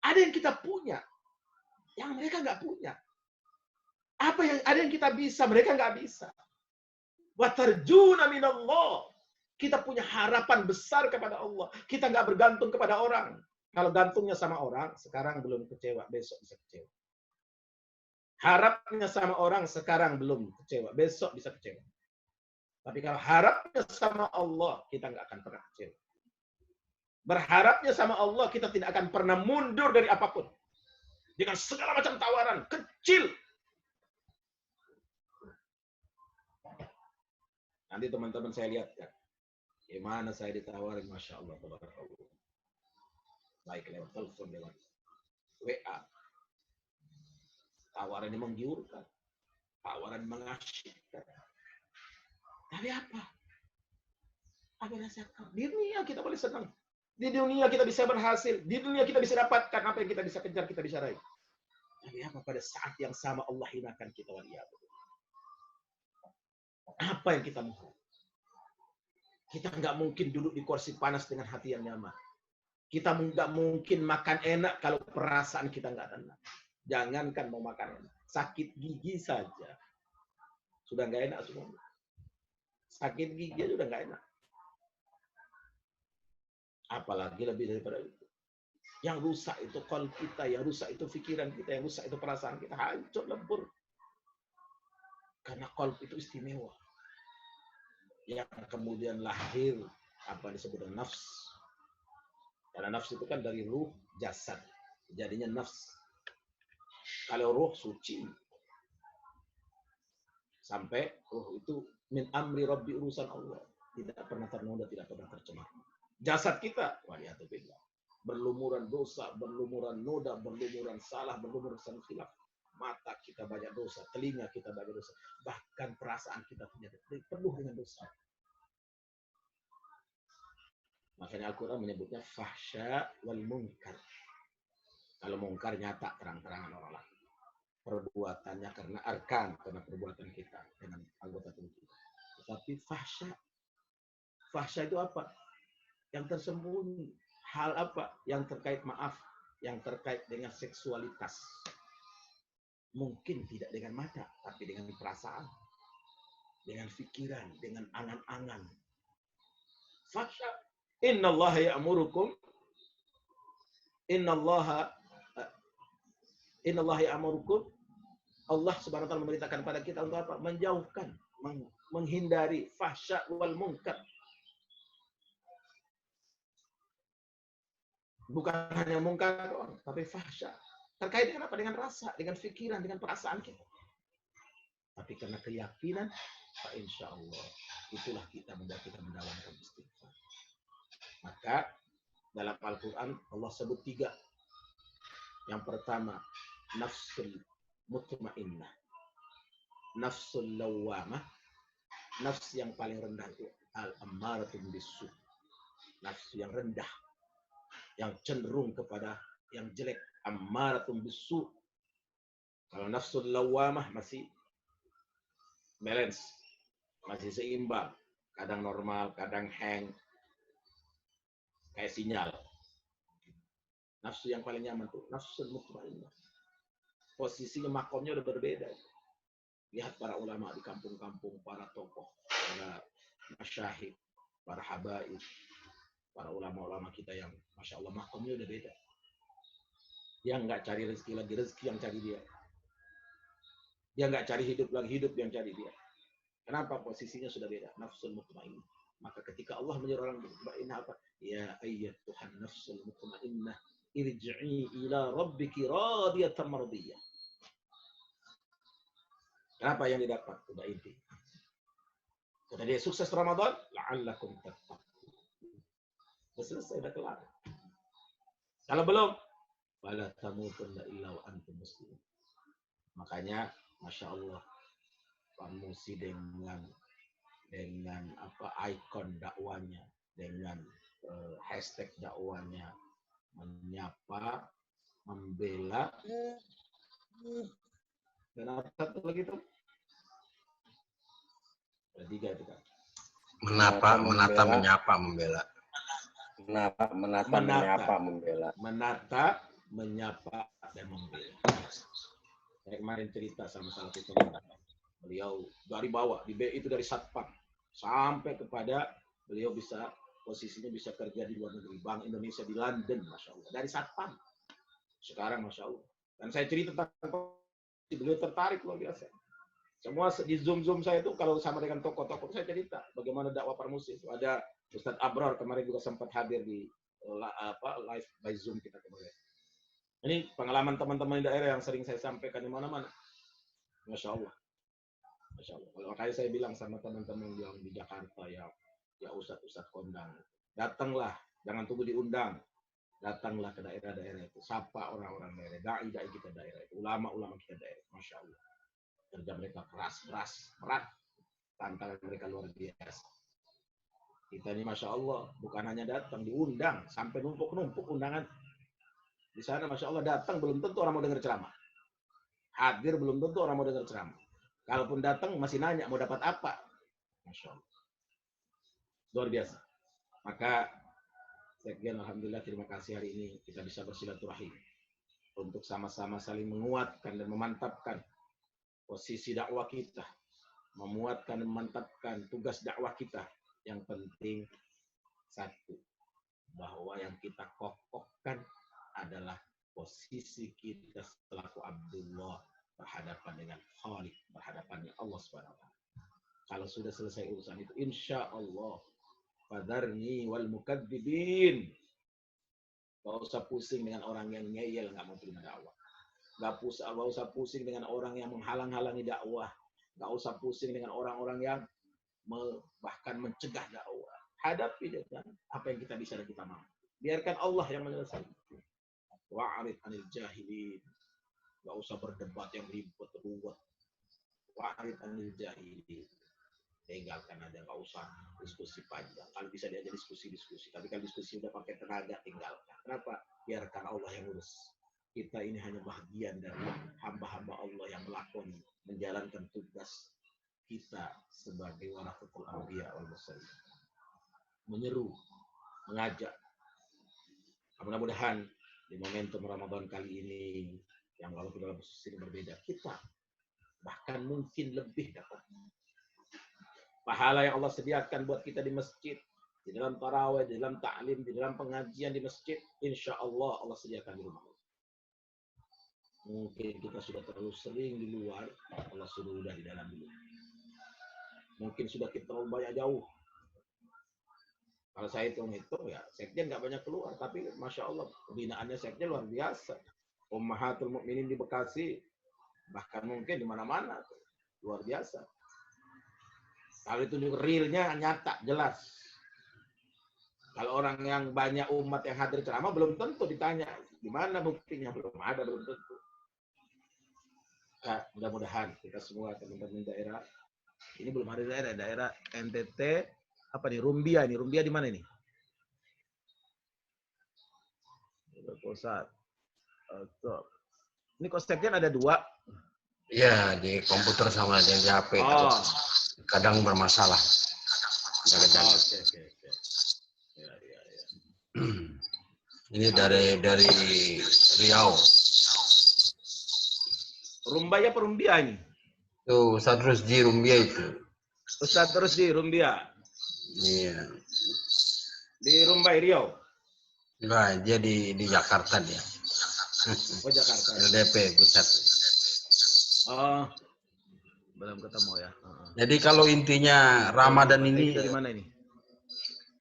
B: Ada yang kita punya, yang mereka nggak punya. Apa yang ada yang kita bisa, mereka nggak bisa. Wa tarjuna min Allah. Kita punya harapan besar kepada Allah. Kita nggak bergantung kepada orang. Kalau gantungnya sama orang, sekarang belum kecewa, besok bisa kecewa. Harapnya sama orang, sekarang belum kecewa, besok bisa kecewa. Tapi kalau harapnya sama Allah, kita nggak akan pernah kecewa. Berharapnya sama Allah, kita tidak akan pernah mundur dari apapun. Dengan segala macam tawaran, kecil. Nanti teman-teman saya lihat kan. Gimana saya ditawarin, Masya Allah. Baik lewat telepon, lewat WA. Tawaran yang menggiurkan. Tawaran mengasyikkan. Tapi apa? Apa rasakan? Di dunia kita boleh senang. Di dunia kita bisa berhasil. Di dunia kita bisa dapatkan apa yang kita bisa kejar, kita bisa raih. Tapi apa pada saat yang sama Allah hinakan kita. Apa yang kita mau? Kita nggak mungkin duduk di kursi panas dengan hati yang nyaman. Kita nggak mungkin makan enak kalau perasaan kita nggak tenang. Jangankan mau makan enak. Sakit gigi saja. Sudah nggak enak semua. Sakit gigi aja udah nggak enak. Apalagi lebih daripada itu. Yang rusak itu qalb kita, yang rusak itu pikiran kita, yang rusak itu perasaan kita. Hancur lebur. Karena qalb itu istimewa. Yang kemudian lahir apa disebut dengan nafs. Karena nafs itu kan dari ruh, jasad. Jadinya nafs. Kalau ruh suci. Sampai ruh itu min amri rabbi, urusan Allah. Tidak pernah ternoda, tidak pernah tercemar. Jasad kita, waliyatubillah. Berlumuran dosa, berlumuran noda, berlumuran salah, berlumuran khilaf. Mata kita banyak dosa, telinga kita banyak dosa. Bahkan perasaan kita penuh dengan dosa. Makanya Al-Quran menyebutnya fahsya wal munkar. Kalau munkar nyata, terang-terangan orang lain. Perbuatannya karena arkan, karena perbuatan kita dengan anggota tubuh kita. Tetapi fahsya itu apa? Yang tersembunyi. Hal apa? Yang terkait maaf, yang terkait dengan seksualitas. Mungkin tidak dengan mata, tapi dengan perasaan, dengan pikiran, dengan angan-angan. Fahsya. Innallaha ya'murukum. Innallaha ya'murukum. Allah Subhanahu wa taala memerintahkan pada kita untuk apa? Menjauhkan, menghindari fahsya wal munkar. Bukan hanya munkar doang, tapi fahsya. Terkait dengan apa? Dengan rasa, dengan pikiran, dengan perasaan kita. Tapi karena keyakinan, insya Allah, itulah kita mendalamkan istighfar. Maka dalam Al-Quran Allah sebut 3. Yang pertama, nafsul mutmainnah, nafsul lawamah, nafs yang paling rendah itu al-ammaratun bisu, nafsu yang rendah, yang cenderung kepada yang jelek, ammaratun bisu. Kalau nafsul lawamah masih balance, masih seimbang. Kadang normal, kadang hang, kayak sinyal. Nafsu yang paling nyaman tuh nafsu mutmainnah. Posisinya makomnya udah berbeda. Lihat para ulama di kampung-kampung, para tokoh, para masyahid, para habaib, para ulama-ulama kita yang Masya Allah makomnya udah beda. Dia nggak cari rezeki lagi, rezeki yang cari dia. Dia nggak cari hidup lagi, hidup yang cari dia. Kenapa? Posisinya sudah beda. Nafsul mutmainnah. Maka ketika Allah menyuruh orang mutmainnah apa? Ya ayyatuhan nafsul mutmainnah irji'i ila rabbiki radiyatan mardiyah. Kenapa yang didapat? Udah inti. Sudah dia sukses Ramadan, la'allakum tattaqun. Sudah selesai, udah kelar. Kalau belum, fala tamutunna illa wa antum muslimun. Makanya, Masya Allah, Pak Musi dengan apa ikon dakwanya, dengan hashtag dakwanya, menyapa, membela, dan apa satu lagi tuh? Ada 3 itu kan.
A: Menata, menyapa, membela.
C: Menyapa, membela.
B: Menata, menyapa, dan membela. Saya kemarin cerita sama salah satu teman. Beliau dari bawah, itu dari Satpam sampai kepada beliau bisa posisinya bisa kerja di luar negeri, Bank Indonesia di London, Masya Allah. Dari Satpam. Sekarang Masya Allah. Dan saya cerita tentang beliau tertarik luar biasa. Semua di Zoom saya itu kalau sama dengan tokoh-tokoh saya cerita bagaimana dakwah Parmusi itu. Ada Ustadz Abrar kemarin juga sempat hadir di live by Zoom kita kemarin. Ini pengalaman teman-teman di daerah yang sering saya sampaikan di mana-mana. Masya Allah. Masya Allah. Kalau makanya saya bilang sama teman-teman yang di Jakarta ya Ustadz kondang, datanglah, jangan tunggu diundang. Datanglah ke daerah-daerah itu, sapa orang-orang daerah, dai-dai kita daerah itu, ulama-ulama kita daerah. Masya Allah. Kerja mereka keras, berat. Tantangan mereka luar biasa. Kita ini Masya Allah, bukan hanya datang, diundang. Sampai numpuk-numpuk undangan. Di sana Masya Allah datang, belum tentu orang mau dengar ceramah. Hadir belum tentu orang mau dengar ceramah. Kalaupun datang, masih nanya, mau dapat apa? Masya Allah. Luar biasa. Maka, Sekjen, Alhamdulillah, terima kasih hari ini kita bisa bersilaturahim. Untuk sama-sama saling menguatkan dan memantapkan posisi dakwah kita, memuatkan dan memantapkan tugas dakwah kita. Yang penting satu, bahwa yang kita kokohkan adalah posisi kita selaku Abdullah berhadapan dengan Khaliq, berhadapan dengan Allah SWT. Kalau sudah selesai urusan itu, insya Allah, fadarni wal mukadzibin. Gak usah pusing dengan orang yang ngeyel nggak mau terima dakwah. Gak usah pusing dengan orang yang menghalang-halangi dakwah. Gak usah pusing dengan orang-orang yang bahkan mencegah dakwah. Hadapi dengan apa yang kita bisa dan kita mampu. Biarkan Allah yang menyelesaikan. Wa'arid anil jahilin. Gak usah berdebat yang ribet ruwet. Wa'arid anil jahilin. Tinggalkan aja, gak usah diskusi panjang. Kalau bisa diajak diskusi. Tapi kalau diskusi udah pakai tenaga, tinggalkan. Kenapa? Biarkan Allah yang urus. Kita ini hanya bagian dari hamba-hamba Allah yang melakoni, menjalankan tugas kita sebagai warasatul anbiya wal mursalin. Menyeru, mengajak. Mudah-mudahan di momentum Ramadan kali ini yang walaupun dalam posisi berbeda, kita bahkan mungkin lebih dapat pahala yang Allah sediakan buat kita di masjid, di dalam tarawih, di dalam ta'lim, di dalam pengajian di masjid, insya Allah Allah sediakan di rumah. Mungkin kita sudah terlalu sering di luar, Allah sudah di dalam dulu. Mungkin sudah kita terlalu banyak jauh. Kalau saya hitung-hitung ya, Sekjen nggak banyak keluar, tapi Masya Allah, pembinaannya Sekjen luar biasa. Ummahatul Mukminin di Bekasi, bahkan mungkin di mana-mana, luar biasa. Kalau itu realnya nyata, jelas. Kalau orang yang banyak umat yang hadir ceramah, belum tentu ditanya, gimana buktinya? Belum ada, belum tentu. Nah, mudah-mudahan kita semua teman-teman daerah, ini belum ada daerah NTT, apa nih, Rumbia di mana nih? Pusat. Ini kok Sekjen ada 2.
A: Ya, di komputer sama di HP
B: Oh,
A: kadang bermasalah. Jaga-jaga.
B: oke. Ya.
A: Ini dari Riau.
B: Rumbaya apa Rumbia ini?
A: Tuh, Ustadz Rusdi Rumbia itu.
B: Ustadz terus di Rumbia.
A: Iya.
B: Di Rumbai Riau.
A: Enggak, dia di Jakarta dia.
B: Oh, Jakarta ya.
A: LDP pusat.
B: Oh, belum ketemu ya.
A: Jadi kalau intinya Ramadan ini,
B: dari mana ini?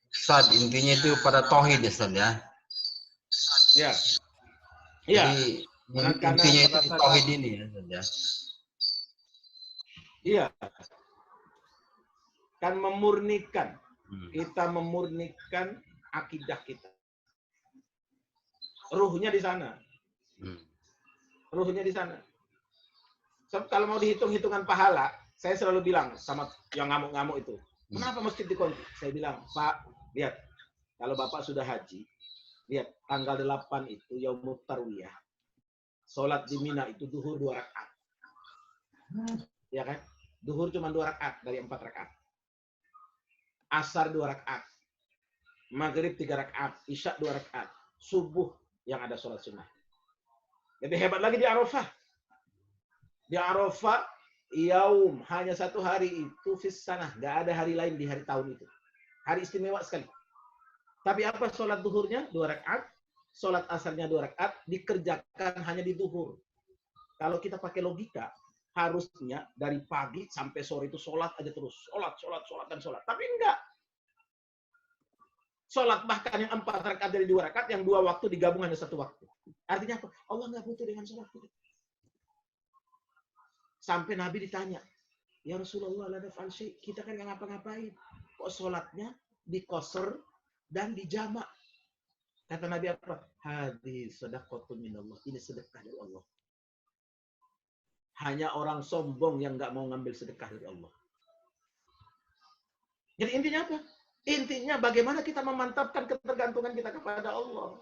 A: Ustadz, intinya itu pada tauhid ya, Ustadz ya.
B: Ya. Iya.
A: Jadi
B: Karena
A: intinya itu di
B: berdasarkan
A: tauhid ini ya, Ustadz ya.
B: iya, kan memurnikan. Kita memurnikan akidah kita. Ruhnya di sana. Ruhnya di sana. So, kalau mau dihitung-hitungan pahala, saya selalu bilang sama yang ngamuk-ngamuk itu, kenapa masjid dikunci? Saya bilang, Pak, lihat, kalau Bapak sudah haji, lihat, tanggal 8 itu Yaumut Tarwiyah. Sholat di Mina itu duhur 2 rakaat. Ya kan? Duhur cuma 2 rakaat dari 4 rakaat. Asar 2 rakaat. Maghrib 3 rakaat. Isya 2 rakaat. Subuh yang ada sholat sunnah. Lebih hebat lagi di Arafah. Di Arafah, yaum hanya 1 hari itu fis sanah. Gak ada hari lain di hari tahun itu. Hari istimewa sekali. Tapi apa sholat duhurnya? 2 rakaat. Sholat asarnya 2 rakaat. Dikerjakan hanya di duhur. Kalau kita pakai logika, harusnya dari pagi sampai sore itu sholat aja terus. Sholat, dan sholat. Tapi enggak. Sholat bahkan yang 4 rakaat dari 2 rakaat, yang 2 waktu digabung hanya 1 waktu. Artinya apa? Allah nggak butuh dengan sholat kita. Sampai Nabi ditanya, ya Rasulullah, kita kan nggak ngapa-ngapain. Kok sholatnya dikoser dan dijamak? Kata Nabi apa? Hadis sedekatun minallah. Ini sedekah dari Allah. Hanya orang sombong yang nggak mau ngambil sedekah dari Allah. Jadi intinya apa? Intinya bagaimana kita memantapkan ketergantungan kita kepada Allah.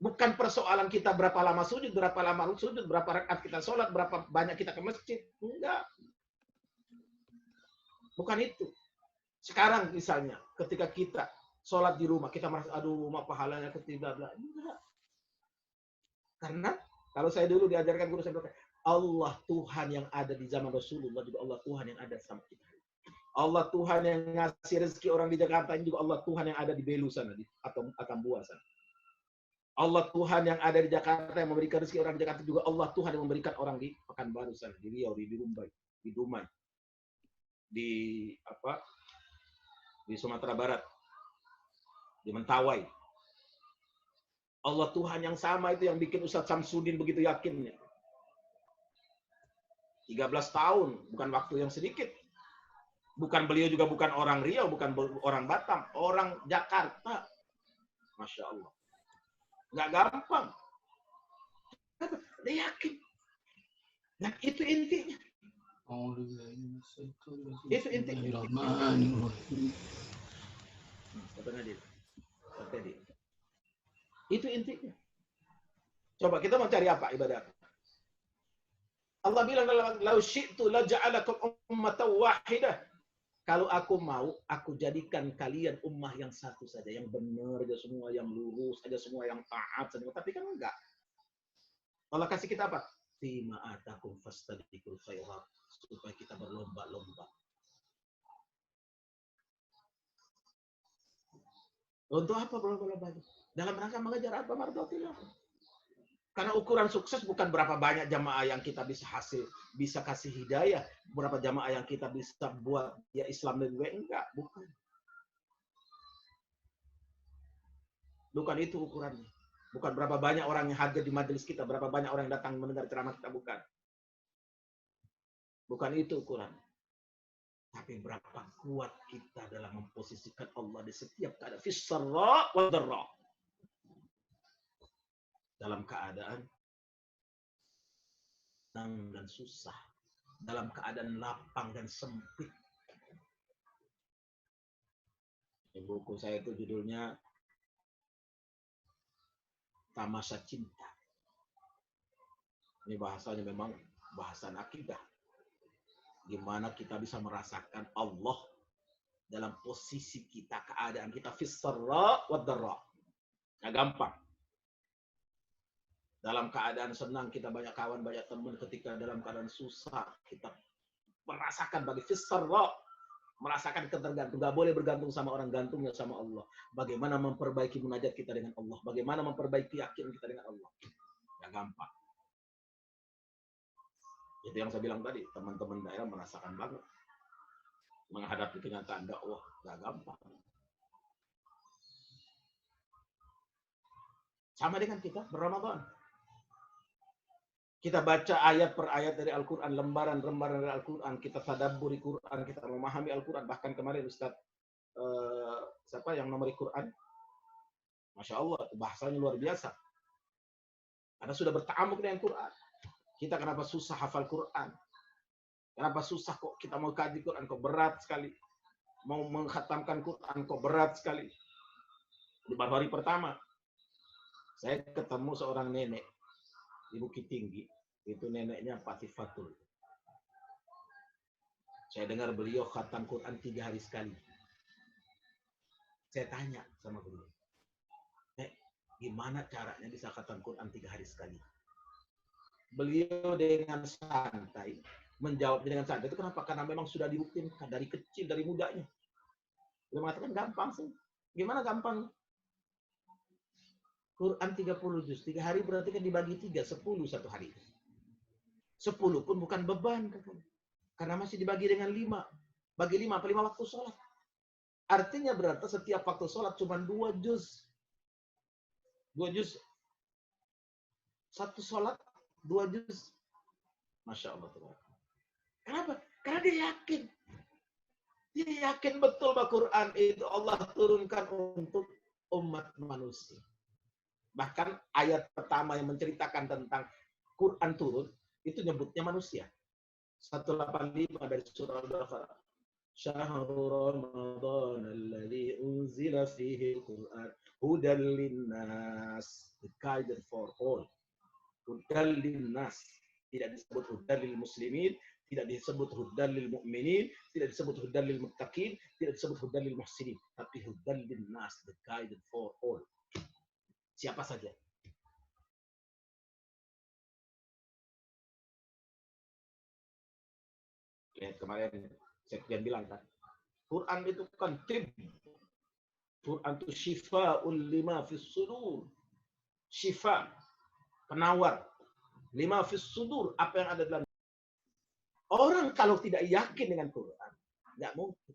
B: Bukan persoalan kita berapa lama sujud, berapa rakaat kita sholat, berapa banyak kita ke masjid. Enggak. Bukan itu. Sekarang misalnya, ketika kita sholat di rumah, kita merasa, aduh, pahalanya ketidak. Enggak. Karena kalau saya dulu diajarkan guru saya berkata, Allah Tuhan yang ada di zaman Rasulullah juga Allah Tuhan yang ada sama kita. Allah Tuhan yang ngasih rezeki orang di Jakarta ini juga Allah Tuhan yang ada di Belu sana atau Atambua sana. Allah Tuhan yang ada di Jakarta yang memberikan rezeki orang di Jakarta juga Allah Tuhan yang memberikan orang di Pekanbaru sana, di Riau, di Rumbai, di Dumai, di Sumatera Barat, di Mentawai. Allah Tuhan yang sama itu yang bikin Ustadz Samsudin begitu yakinnya. 13 tahun, bukan waktu yang sedikit. Bukan beliau juga bukan orang Riau, bukan orang Batam, orang Jakarta. Masya Allah. Nggak gampang. Dia yakin. Dan itu intinya. Itu intinya. Itu intinya. Coba kita mau cari apa ibadah? Allah bilang dalam lau syi'tu la ja'alakum ummatan wahidah. Kalau aku mau, aku jadikan kalian ummah yang satu saja, yang benar aja semua, yang lurus aja semua, yang taat semua. Tapi kan enggak. Allah kasih kita apa? Fima atakum fastabiqul khairat, supaya kita berlomba-lomba. Untuk apa berlomba-lomba? Dalam rangka mengejar apa? Mardhatillah. Karena ukuran sukses bukan berapa banyak jamaah yang kita bisa kasih hidayah, berapa jamaah yang kita bisa buat ya Islam dan gue enggak, bukan. Bukan itu ukurannya. Bukan berapa banyak orang yang hadir di majelis kita, berapa banyak orang yang datang mendengar ceramah kita, bukan. Bukan itu ukuran. Tapi berapa kuat kita dalam memposisikan Allah di setiap keadaan. Fisarra wa dharra. Dalam keadaan senang dan susah, dalam keadaan lapang dan sempit. Buku saya itu judulnya Tamasya Cinta. Ini bahasanya memang bahasan akidah. Gimana kita bisa merasakan Allah dalam posisi kita, keadaan kita fis-sarra wad-dharra. Nggak gampang. Dalam keadaan senang kita banyak kawan, banyak teman. Ketika dalam keadaan susah kita merasakan bagi fis-sarra, merasakan ketergantungan. Nggak boleh bergantung sama orang, gantungnya sama Allah. Bagaimana memperbaiki munajat kita dengan Allah. Bagaimana memperbaiki yakin kita dengan Allah. Nggak gampang. Itu yang saya bilang tadi, teman-teman daerah merasakan banget. Menghadapi kenyataan dakwah, nggak gampang. Sama dengan kita berRamadan. Kita baca ayat per ayat dari Al-Quran, lembaran-lembaran dari Al-Quran, kita tadabburi Quran, kita memahami Al-Quran. Bahkan kemarin Ustaz, siapa yang nomori Quran? Masya Allah, bahasanya luar biasa. Karena sudah berta'amuk dengan Quran. Kita kenapa susah hafal Quran? Kenapa susah kok kita mau kaji Quran? Kok berat sekali. Mau mengkhatamkan Quran, kok berat sekali. Di baru hari pertama, saya ketemu seorang nenek di Bukit Tinggi. Itu neneknya Patifatul. Saya dengar beliau khatam Quran 3 hari sekali. Saya tanya sama beliau, gimana caranya bisa khatam Quran 3 hari sekali? Beliau dengan santai menjawab dengan santai. Itu kenapa? Karena memang sudah dibuktikan dari kecil, dari mudanya. Beliau mengatakan gampang sih. Gimana gampang? Quran 30 juz, 3 hari berarti kan dibagi 3, 10 satu hari. 10 pun bukan beban. Karena masih dibagi dengan 5. Bagi 5, 5 waktu sholat. Artinya berarti setiap waktu sholat cuma 2 juz. 2 juz. Satu sholat, 2 juz. Masya Allah. Kenapa? Karena dia yakin. Dia yakin betul bahwa Quran itu Allah turunkan untuk umat manusia. Bahkan ayat pertama yang menceritakan tentang Quran turun, itu nyebutnya manusia. 185 dari surah Al-Baqarah. Syahrul Ramadan alladzi unzila fihi al-Quran hudan linnas, the guidance for all. Hudan linnas, tidak disebut hudan lil muslimin, tidak disebut hudan lil mu'minin, tidak disebut hudan lil muttaqin, tidak disebut hudan lil muhsinin, tapi hudan linnas, the guidance for all. Siapa saja. Lihat kemarin Sekjen bilang kan, Quran itu kan tib. Quran itu syifa'ul lima fis sudur. Syifa, penawar. Lima fis sudur, apa yang ada dalam. Orang kalau tidak yakin dengan Quran, nggak mungkin.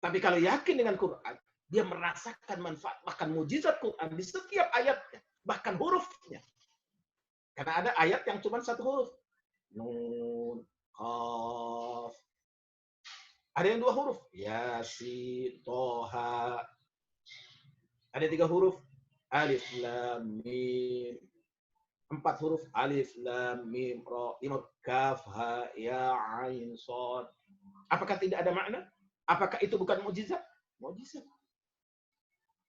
B: Tapi kalau yakin dengan Quran, dia merasakan manfaat, bahkan mujizat Quran di setiap ayatnya, bahkan hurufnya. Karena ada ayat yang cuma satu huruf. Nun, Qaf. Ada yang 2 huruf. Yasin, Toha. Ada 3 huruf. Alif, Lam, Mim. 4 huruf. Alif, Lam, Mim, Ra. 5 huruf. Kaf, Ha, Ya, Ain, Shad. Apakah tidak ada makna? Apakah itu bukan mukjizat? Mukjizat.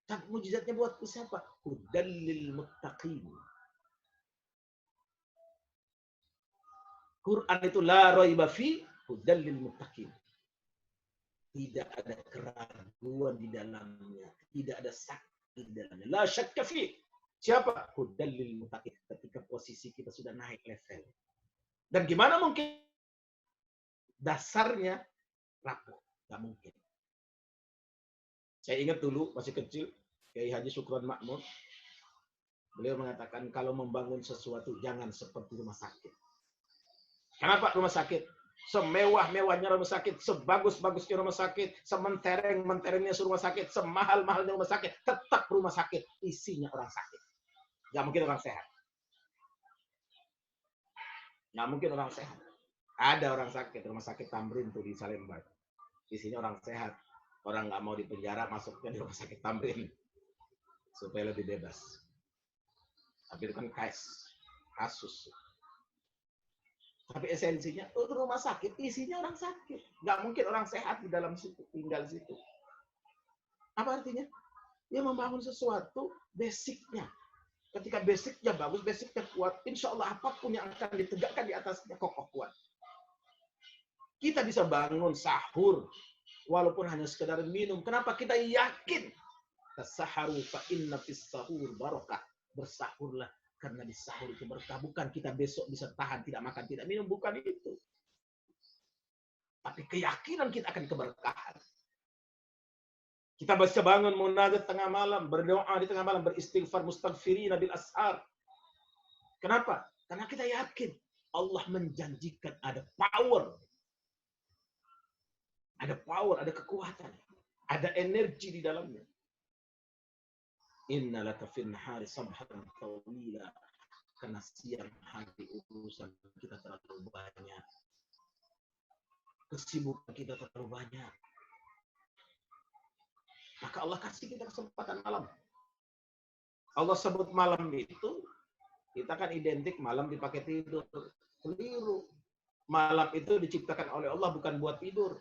B: Tapi mukjizatnya buat siapa? Hudan lil muttaqin. Quran itu la raiba fi hudan lil muttaqin. Tidak ada keraguan di dalamnya, tidak ada sakit di dalamnya. La syakka fi. Siapa? Hudan lil muttaqin. Ketika posisi kita sudah naik level. Dan gimana mungkin dasarnya rapuh? Gak mungkin. Saya ingat dulu masih kecil, Kiai Haji Syukron Makmur, beliau mengatakan kalau membangun sesuatu jangan seperti rumah sakit. Kenapa rumah sakit? Semewah-mewahnya rumah sakit, sebagus-bagusnya rumah sakit, sementereng-menterengnya rumah sakit, semahal-mahalnya rumah sakit, tetap rumah sakit isinya orang sakit. Gak mungkin orang sehat. Gak mungkin orang sehat. Ada orang sakit, rumah sakit Tamrin tuh di Salemba. Isinya orang sehat. Orang nggak mau di penjara, masuknya di rumah sakit Tamrin supaya lebih bebas. Tapi itu kan kasus. Tapi esensinya rumah sakit isinya orang sakit. Nggak mungkin orang sehat di dalam situ, tinggal di situ. Apa artinya? Dia membangun sesuatu basicnya. Ketika basicnya bagus, basicnya kuat, insya Allah apapun yang akan ditegakkan di atasnya kokoh kuat. Kita bisa bangun sahur, walaupun hanya sekedar minum. Kenapa? Kita yakin. Tasaharu fa inna fis sahur barokah. Bersahurlah, karena di sahur itu berkah. Bukan kita besok bisa tahan, tidak makan, tidak minum. Bukan itu. Tapi keyakinan kita akan keberkahan. Kita bisa bangun munajat tengah malam, berdoa di tengah malam, beristighfar, mustaghfirina bil ashar. Kenapa? Karena kita yakin Allah menjanjikan ada power. Ada power, ada kekuatan. Ada energi di dalamnya. Inna laka fin nahari sabhan tawila. Karena siang hari urusan kita terlalu banyak. Kesibukan kita terlalu banyak. Maka Allah kasih kita kesempatan malam. Allah sebut malam itu, kita kan identik malam dipakai tidur. Keliru. Malam itu diciptakan oleh Allah bukan buat tidur.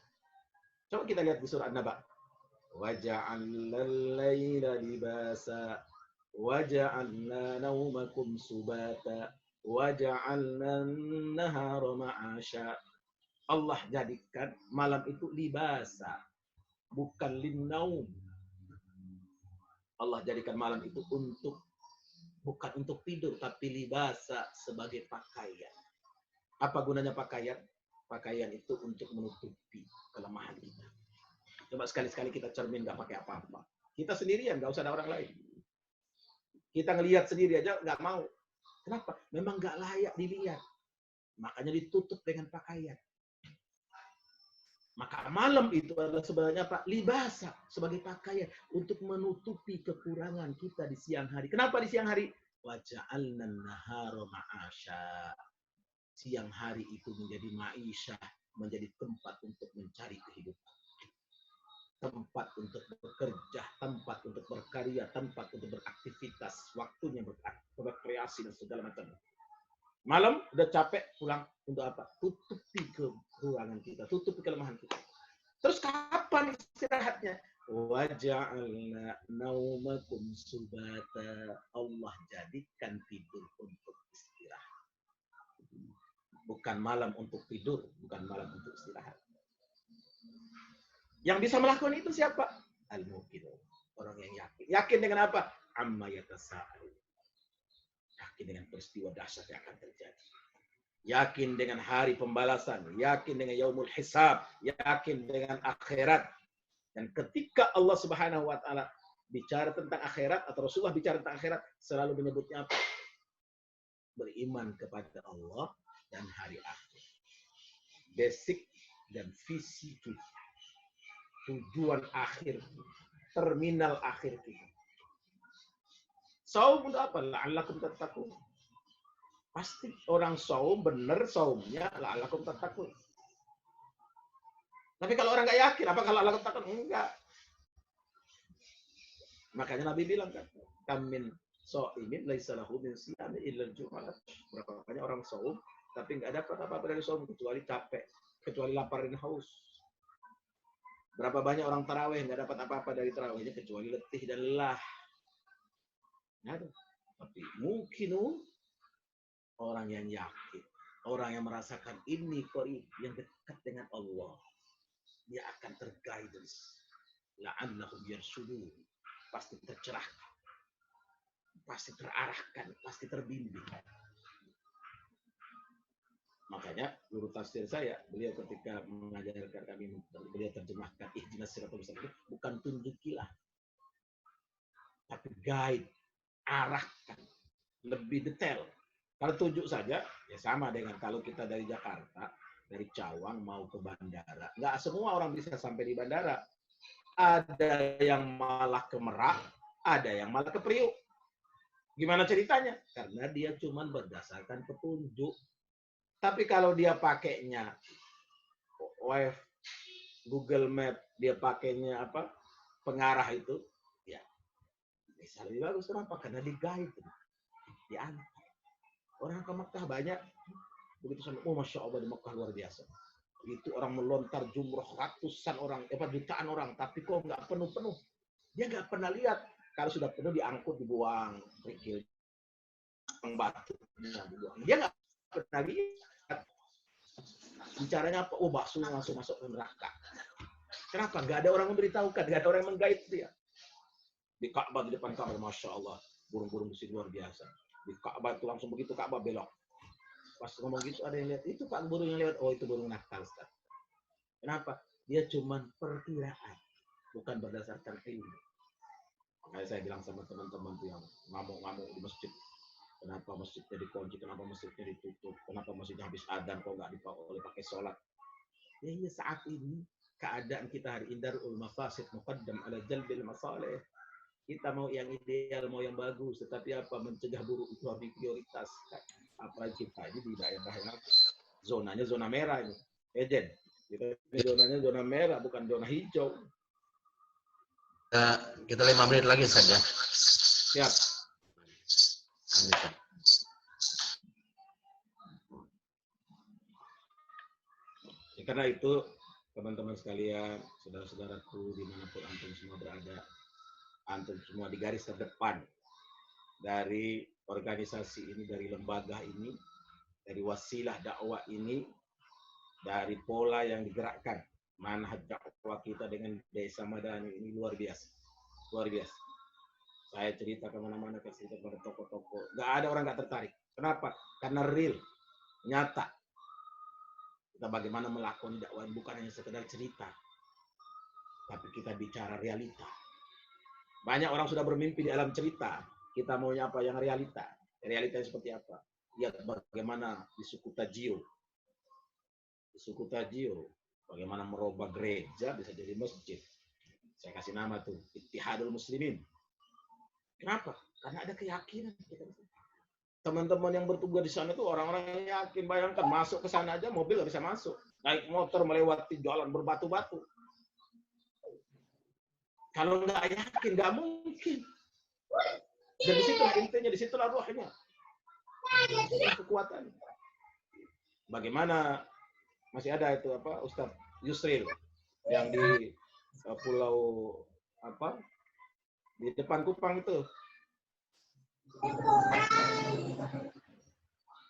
B: Coba kita lihat di surah An-Naba. وَجَعَلْنَا اللَّيْلَ لِبَاسًا وَجَعَلْنَا نَوْمَكُمْ سُبَاتًا وَجَعَلْنَا النَّهَارَ مَعَاشًا. Allah jadikan malam itu libasa, bukan linnaum. Allah jadikan malam itu bukan untuk tidur, tapi libasa, sebagai pakaian. Apa gunanya pakaian? Pakaian itu untuk menutupi kelemahan kita. Coba sekali-sekali kita cermin nggak pakai apa-apa. Kita sendirian, nggak usah ada orang lain. Kita ngelihat sendiri aja nggak mau. Kenapa? Memang nggak layak dilihat. Makanya ditutup dengan pakaian. Maka malam itu adalah sebenarnya apa? Libasa, sebagai pakaian untuk menutupi kekurangan kita di siang hari. Kenapa di siang hari? Waja'alna nahara ma'asya. Siang hari itu menjadi ma'isyah, menjadi tempat untuk mencari kehidupan. Tempat untuk bekerja, tempat untuk berkarya, tempat untuk beraktivitas, waktunya berkreasi dan segala macam. Malam udah capek, pulang untuk apa? Tutupi kekurangan kita, tutupi kelemahan kita. Terus kapan istirahatnya? Waja'alna naumakum subata. Allah jadikan tidur untuk istirahat. Bukan malam untuk tidur, bukan malam untuk istirahat. Yang bisa melakukan itu siapa? Al-muqinun. Orang yang yakin. Yakin dengan apa? Amma yatasa'al. Yakin dengan peristiwa dahsyat yang akan terjadi. Yakin dengan hari pembalasan. Yakin dengan yaumul hisab. Yakin dengan akhirat. Dan ketika Allah Subhanahu wa taala bicara tentang akhirat, atau Rasulullah bicara tentang akhirat, selalu menyebutnya apa? Beriman kepada Allah dan hari akhir. Basic dan visi kita. Tujuan akhir, terminal akhir kita. Saum untuk apa? La'allakum tattaqun. Pasti orang saum benar saumnya la'allakum tattaqun. Tapi kalau orang nggak yakin, apa kalau la'allakum tattaqun? Enggak. Makanya Nabi bilang kan, kamin shaimin laisa lahu min siyami illa al-jumu'ah. Berapa banyak orang saum tapi nggak dapat apa-apa dari saum kecuali capek, kecuali lapar dan haus. Berapa banyak orang tarawih nggak dapat apa-apa dari tarawihnya kecuali letih dan lelah. Nah, tapi mungkin orang yang yakin, orang yang merasakan ini qarib, yang dekat dengan Allah, dia akan terguidance. La'annahum yarshudun. Pasti tercerahkan, pasti terarahkan, pasti terbimbing. Makanya guru tafsir saya, beliau ketika mengajarkan kami, beliau terjemahkan ihdinas siratal mustaqim, bukan tunjukilah, tapi guide, arahkan, lebih detail. Kalau tunjuk saja, ya sama dengan kalau kita dari Jakarta, dari Cawang mau ke bandara. Nggak semua orang bisa sampai di bandara. Ada yang malah ke Merak, ada yang malah ke Priuk. Gimana ceritanya? Karena dia cuma berdasarkan petunjuk. Tapi kalau dia pakainya web, Google Map, dia pakainya apa? Pengarah itu, ya bisa lebih bagus. Kenapa? Karena di guide, diantar. Orang ke Mekah banyak, begitu sampai, oh masya Allah di Mekah luar biasa. Itu orang melontar jumroh ratusan orang, jutaan orang, tapi kok nggak penuh-penuh. Dia nggak pernah lihat. Kalau sudah penuh diangkut, dibuang, kerikil. batu. Dia nggak pernah lihat. Bicaranya apa? Oh, bakso langsung masuk ke neraka. Kenapa? Nggak ada orang memberitahukan, nggak ada orang yang menggait dia. Di Ka'bah, di depan Ka'bah, Masya Allah, burung-burung di sini luar biasa. Di Ka'bah itu langsung begitu Ka'bah belok. Pas ngomong gitu ada yang lihat, itu Pak burung yang lewat, oh itu burung nakal, Ustaz. Kenapa? Dia cuma perkiraan, bukan berdasarkan ilmu. Makanya saya bilang sama teman-teman tuh yang ngamuk-ngamuk di masjid, kenapa masjidnya dikunci, kenapa masjidnya ditutup, kenapa masjidnya habis adzan kok nggak boleh pakai sholat. Ya iya, saat ini keadaan kita hari ini darul mafasid muqaddam ala jalbil masalih. Kita mau yang ideal, mau yang bagus, tetapi apa, mencegah buruk itu harus diprioritaskan. Apalagi kita ini di daerah yang zonanya zona merah ini. Ejen, kita ini zonanya zona merah, bukan zona hijau.
A: Kita 5 menit lagi saja.
B: Siap. Ya, karena itu, teman-teman sekalian, saudara-saudaraku, dimanapun antum semua berada, antum semua di garis terdepan dari organisasi ini, dari lembaga ini, dari wasilah dakwah ini, dari pola yang digerakkan, manhaj dakwah kita dengan Desa Madani ini luar biasa. Luar biasa. Saya cerita kemana-mana, ke cerita pada toko-toko. Nggak ada orang nggak tertarik. Kenapa? Karena real, nyata. Kita bagaimana melakukan dakwah bukan hanya sekedar cerita, tapi kita bicara realita. Banyak orang sudah bermimpi di alam cerita. Kita maunya apa? Yang realita. Realitanya seperti apa? Lihat bagaimana di suku Tajio. Di suku Tajio, bagaimana merubah gereja bisa jadi masjid. Saya kasih nama tuh, Ittihadul Muslimin. Kenapa? Karena ada keyakinan. Teman-teman yang bertugas di sana tuh orang-orang yang yakin. Bayangkan, masuk ke sana aja mobil nggak bisa masuk. Naik motor melewati jalan berbatu-batu. Kalau nggak yakin, nggak mungkin. Dan disitulah intinya, disitulah ruhnya. Kekuatan. Bagaimana masih ada itu apa Ustadz Yusril yang di pulau apa di depan Kupang itu.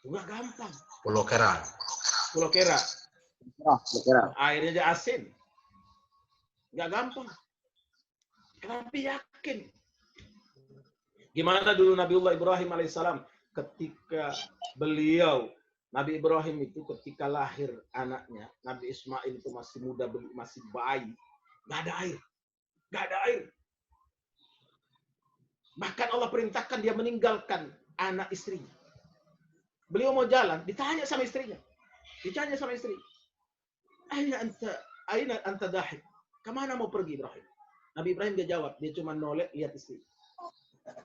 B: Nggak gampang.
A: Pulau Kera.
B: Pulau Kera. Airnya aja asin. Nggak gampang. Tapi yakin. Gimana dulu Nabiullah Ibrahim alaihissalam ketika beliau, Nabi Ibrahim itu ketika lahir anaknya, Nabi Ismail itu masih muda, masih bayi, nggak ada air, nggak ada air. Bahkan Allah perintahkan dia meninggalkan anak istrinya. Beliau mau jalan, ditanya sama istrinya, Aina anta dahib? Kemana mau pergi Ibrahim? Nabi Ibrahim dia jawab, dia cuma noleh lihat istri.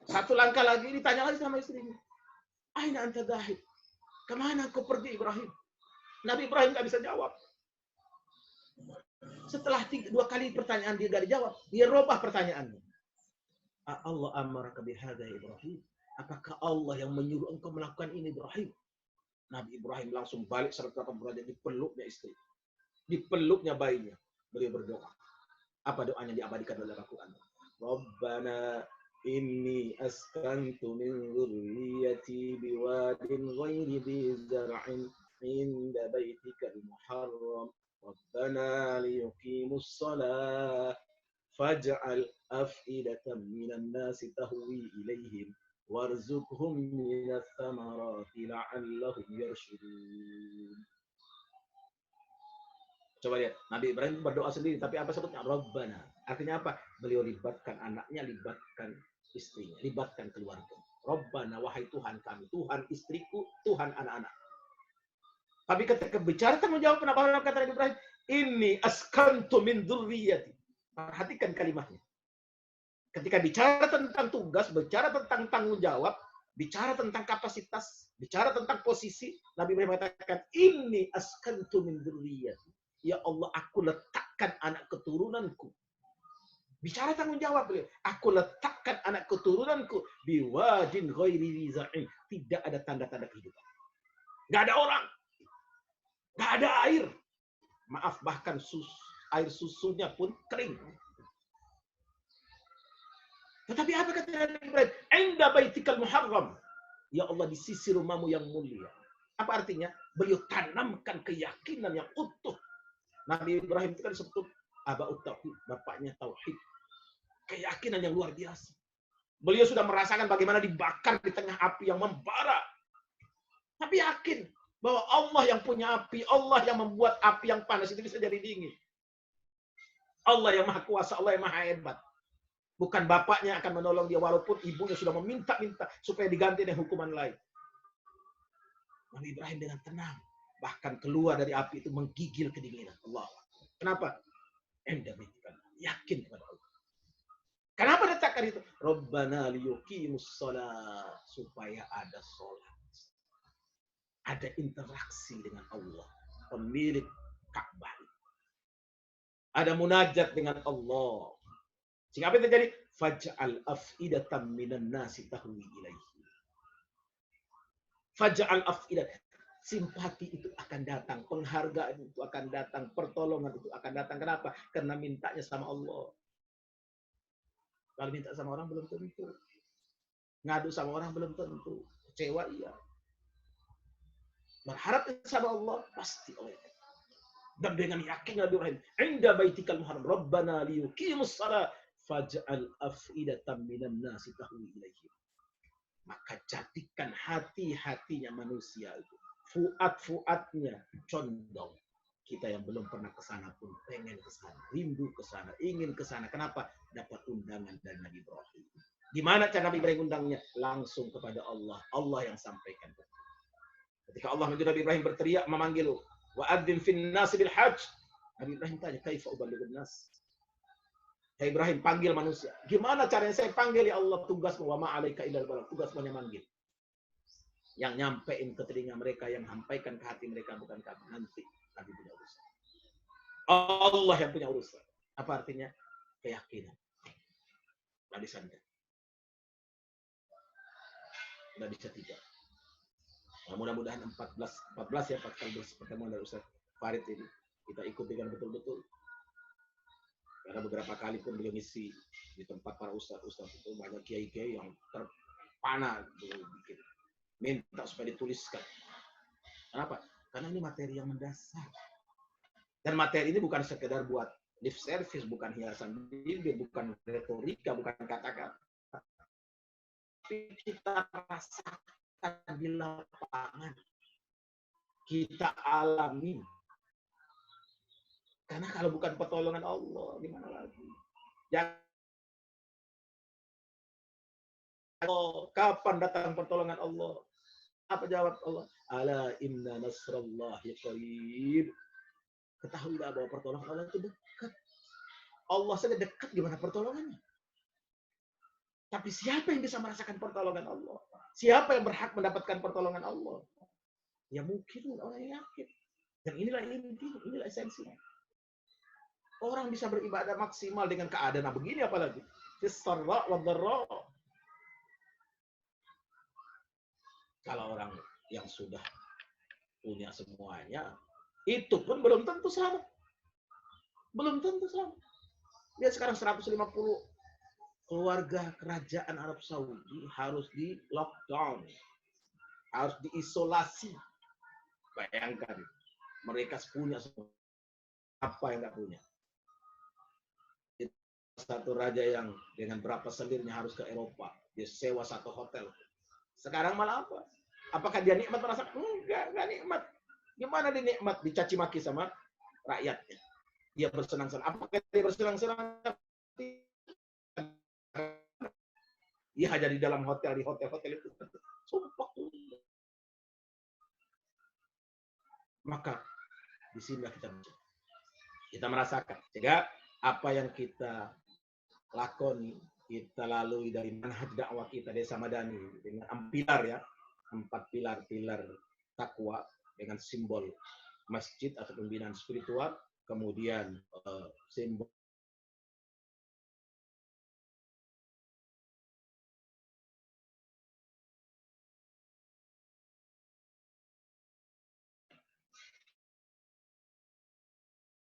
B: Satu langkah lagi ditanya lagi sama istrinya, Aina anta dahib? Kemana kau pergi Ibrahim? Nabi Ibrahim nggak bisa jawab. Setelah 2 kali pertanyaan dia nggak dijawab, dia rubah pertanyaannya. Allah amaraka bihadza Ibrahim? Apakah Allah yang menyuruh engkau melakukan ini Ibrahim? Nabi Ibrahim langsung balik 180 derajat, dipeluknya istri, dipeluknya bayinya. Beliau berdoa. Apa doanya diabadikan dalam Al-Quran? Rabbana inni askantu min dzurriyyati biwadin ghairi dzi zar'in inda baitikal muharram Rabbana liyuqimus shalah faj'al af'idatan minan nasi tahwi ilaihim warzuqhum minats thamarati la'allahum yarshudun. Coba lihat, Nabi Ibrahim berdoa sendiri, tapi apa sebutnya? Rabbana. Artinya apa? Beliau libatkan anaknya, libatkan istrinya, libatkan keluarga. Rabbana, wahai Tuhan kami, Tuhan istriku, Tuhan anak-anak. Tapi ketika bicara tanggung jawab, kenapa kata Nabi Ibrahim? Inni askantu min dzurriyyati. Perhatikan kalimatnya. Ketika bicara tentang tugas, bicara tentang tanggung jawab, bicara tentang kapasitas, bicara tentang posisi, Nabi Ibrahim mengatakan, Inni askantu min dzurriyyati. Ya Allah, aku letakkan anak keturunanku. Bicara tanggung jawab beliau. Aku letakkan anak keturunanku biwadin ghairi riza'in. Tidak ada tanda-tanda kehidupan. Nggak ada orang. Nggak ada air. Maaf, bahkan air susunya pun kering. Tetapi apa kata Nabi Ibrahim? Inda baitikal muharram. Ya Allah, di sisi rumahmu yang mulia. Apa artinya? Beliau tanamkan keyakinan yang utuh. Nabi Ibrahim itu kan disebut Aba'ut Tauhid, bapaknya Tauhid. Keyakinan yang luar biasa. Beliau sudah merasakan bagaimana dibakar di tengah api yang membara. Tapi yakin bahwa Allah yang punya api, Allah yang membuat api yang panas itu bisa jadi dingin. Allah yang maha kuasa, Allah yang maha hebat. Bukan bapaknya akan menolong dia walaupun ibunya sudah meminta-minta supaya diganti dengan hukuman lain. Nabi Ibrahim dengan tenang. Bahkan keluar dari api itu menggigil kedinginan. Allah. Kenapa? Yakin kepada Allah. Kenapa letakkan itu? Rabbana liyuqimus shalah, supaya ada sholat. Ada interaksi dengan Allah, pemilik Ka'bah. Ada munajat dengan Allah. Sehingga apa yang terjadi? Faj'al af'idatan minan nasi tahwi ilaihi. Faj'al af'idatan. Simpati itu akan datang, penghargaan itu akan datang, pertolongan itu akan datang. Kenapa? Karena mintanya sama Allah. Kalau minta sama orang belum tentu. Ngadu sama orang belum tentu. Kecewa iya. Berharap sama Allah pasti oleh. Dan dengan yakin Nabi Ibrahim, "Inda baitikal muharram, Rabbana liyuqimus shalah, faj'al af'idatan minan nasi tahwi ilaihi." Maka jadikan hati-hatinya manusia itu, fuad-fuadnya condong. Kita yang belum pernah ke sana pun pengen ke sana, rindu ke sana, ingin ke sana. Kenapa? Dapat undangan dari Nabi Ibrahim. Gimana cara Nabi Ibrahim undangnya? Langsung kepada Allah. Allah yang sampaikan. Ketika Allah menyuruh Nabi Ibrahim berteriak memanggil, wa'adzim fin nasi bil hajj. Nabi Ibrahim tanya, kaifa uballighun nas? Ya Ibrahim, panggil manusia. Gimana caranya saya panggil ya Allah? Tugasmu wa ma'alaika illal balagh. Tugasmu hanya manggil. Yang nyampein ke telinga mereka, yang sampaikan ke hati mereka, bukan kamu. Nanti Nabi punya urusan. Allah yang punya urusan. Apa artinya? Keyakinan. Nggak bisa tidak. Nggak bisa tidak. Nah, mudah-mudahan 14 ya 14 pertemuan dari Ustaz Farid ini kita ikut dengan betul-betul. Karena beberapa kali pun beliau ngisi di tempat para ustaz-ustaz itu banyak kiai-kiai yang terpana beliau bikin. Minta supaya dituliskan. Kenapa? Karena ini materi yang mendasar. Dan materi ini bukan sekedar buat lip service, bukan hiasan bibir, bukan retorika, bukan kata-kata. Tapi kita rasakan di lapangan. Kita alami. Karena kalau bukan pertolongan Allah, gimana lagi? Kapan datang pertolongan Allah? Apa jawab Allah? Ala inna nasrallahi qarib. Ketahuilah bahwa pertolongan Allah itu dekat. Allah saja dekat, gimana pertolongannya? Tapi siapa yang bisa merasakan pertolongan Allah? Siapa yang berhak mendapatkan pertolongan Allah? Ya mungkin orang yang yakin. Dan inilah inti, inilah esensinya. Orang bisa beribadah maksimal dengan keadaan begini apalagi. Fisarra wa dharra. Kalau orang yang sudah punya semuanya, itu pun belum tentu selamat. Belum tentu selamat. Lihat sekarang 150 keluarga kerajaan Arab Saudi harus di lockdown. Harus diisolasi. Bayangkan, mereka punya semua. Apa yang nggak punya? Satu raja yang dengan berapa selirnya harus ke Eropa. Dia sewa satu hotel. Sekarang malah apa? Apakah dia nikmat merasa? Enggak nikmat. Gimana dia nikmat? Dicaci maki sama rakyatnya. Dia bersenang-senang. Apakah dia bersenang-senang? Dia hanya di dalam hotel, di hotel-hotel itu. Sumpah. Maka di sini kita merasakan. Sehingga apa yang kita lakoni, kita lalui dari manhaj dakwah kita Desa Madani dengan 4 pilar ya, 4 pilar takwa dengan simbol masjid atau pembinaan spiritual, kemudian simbol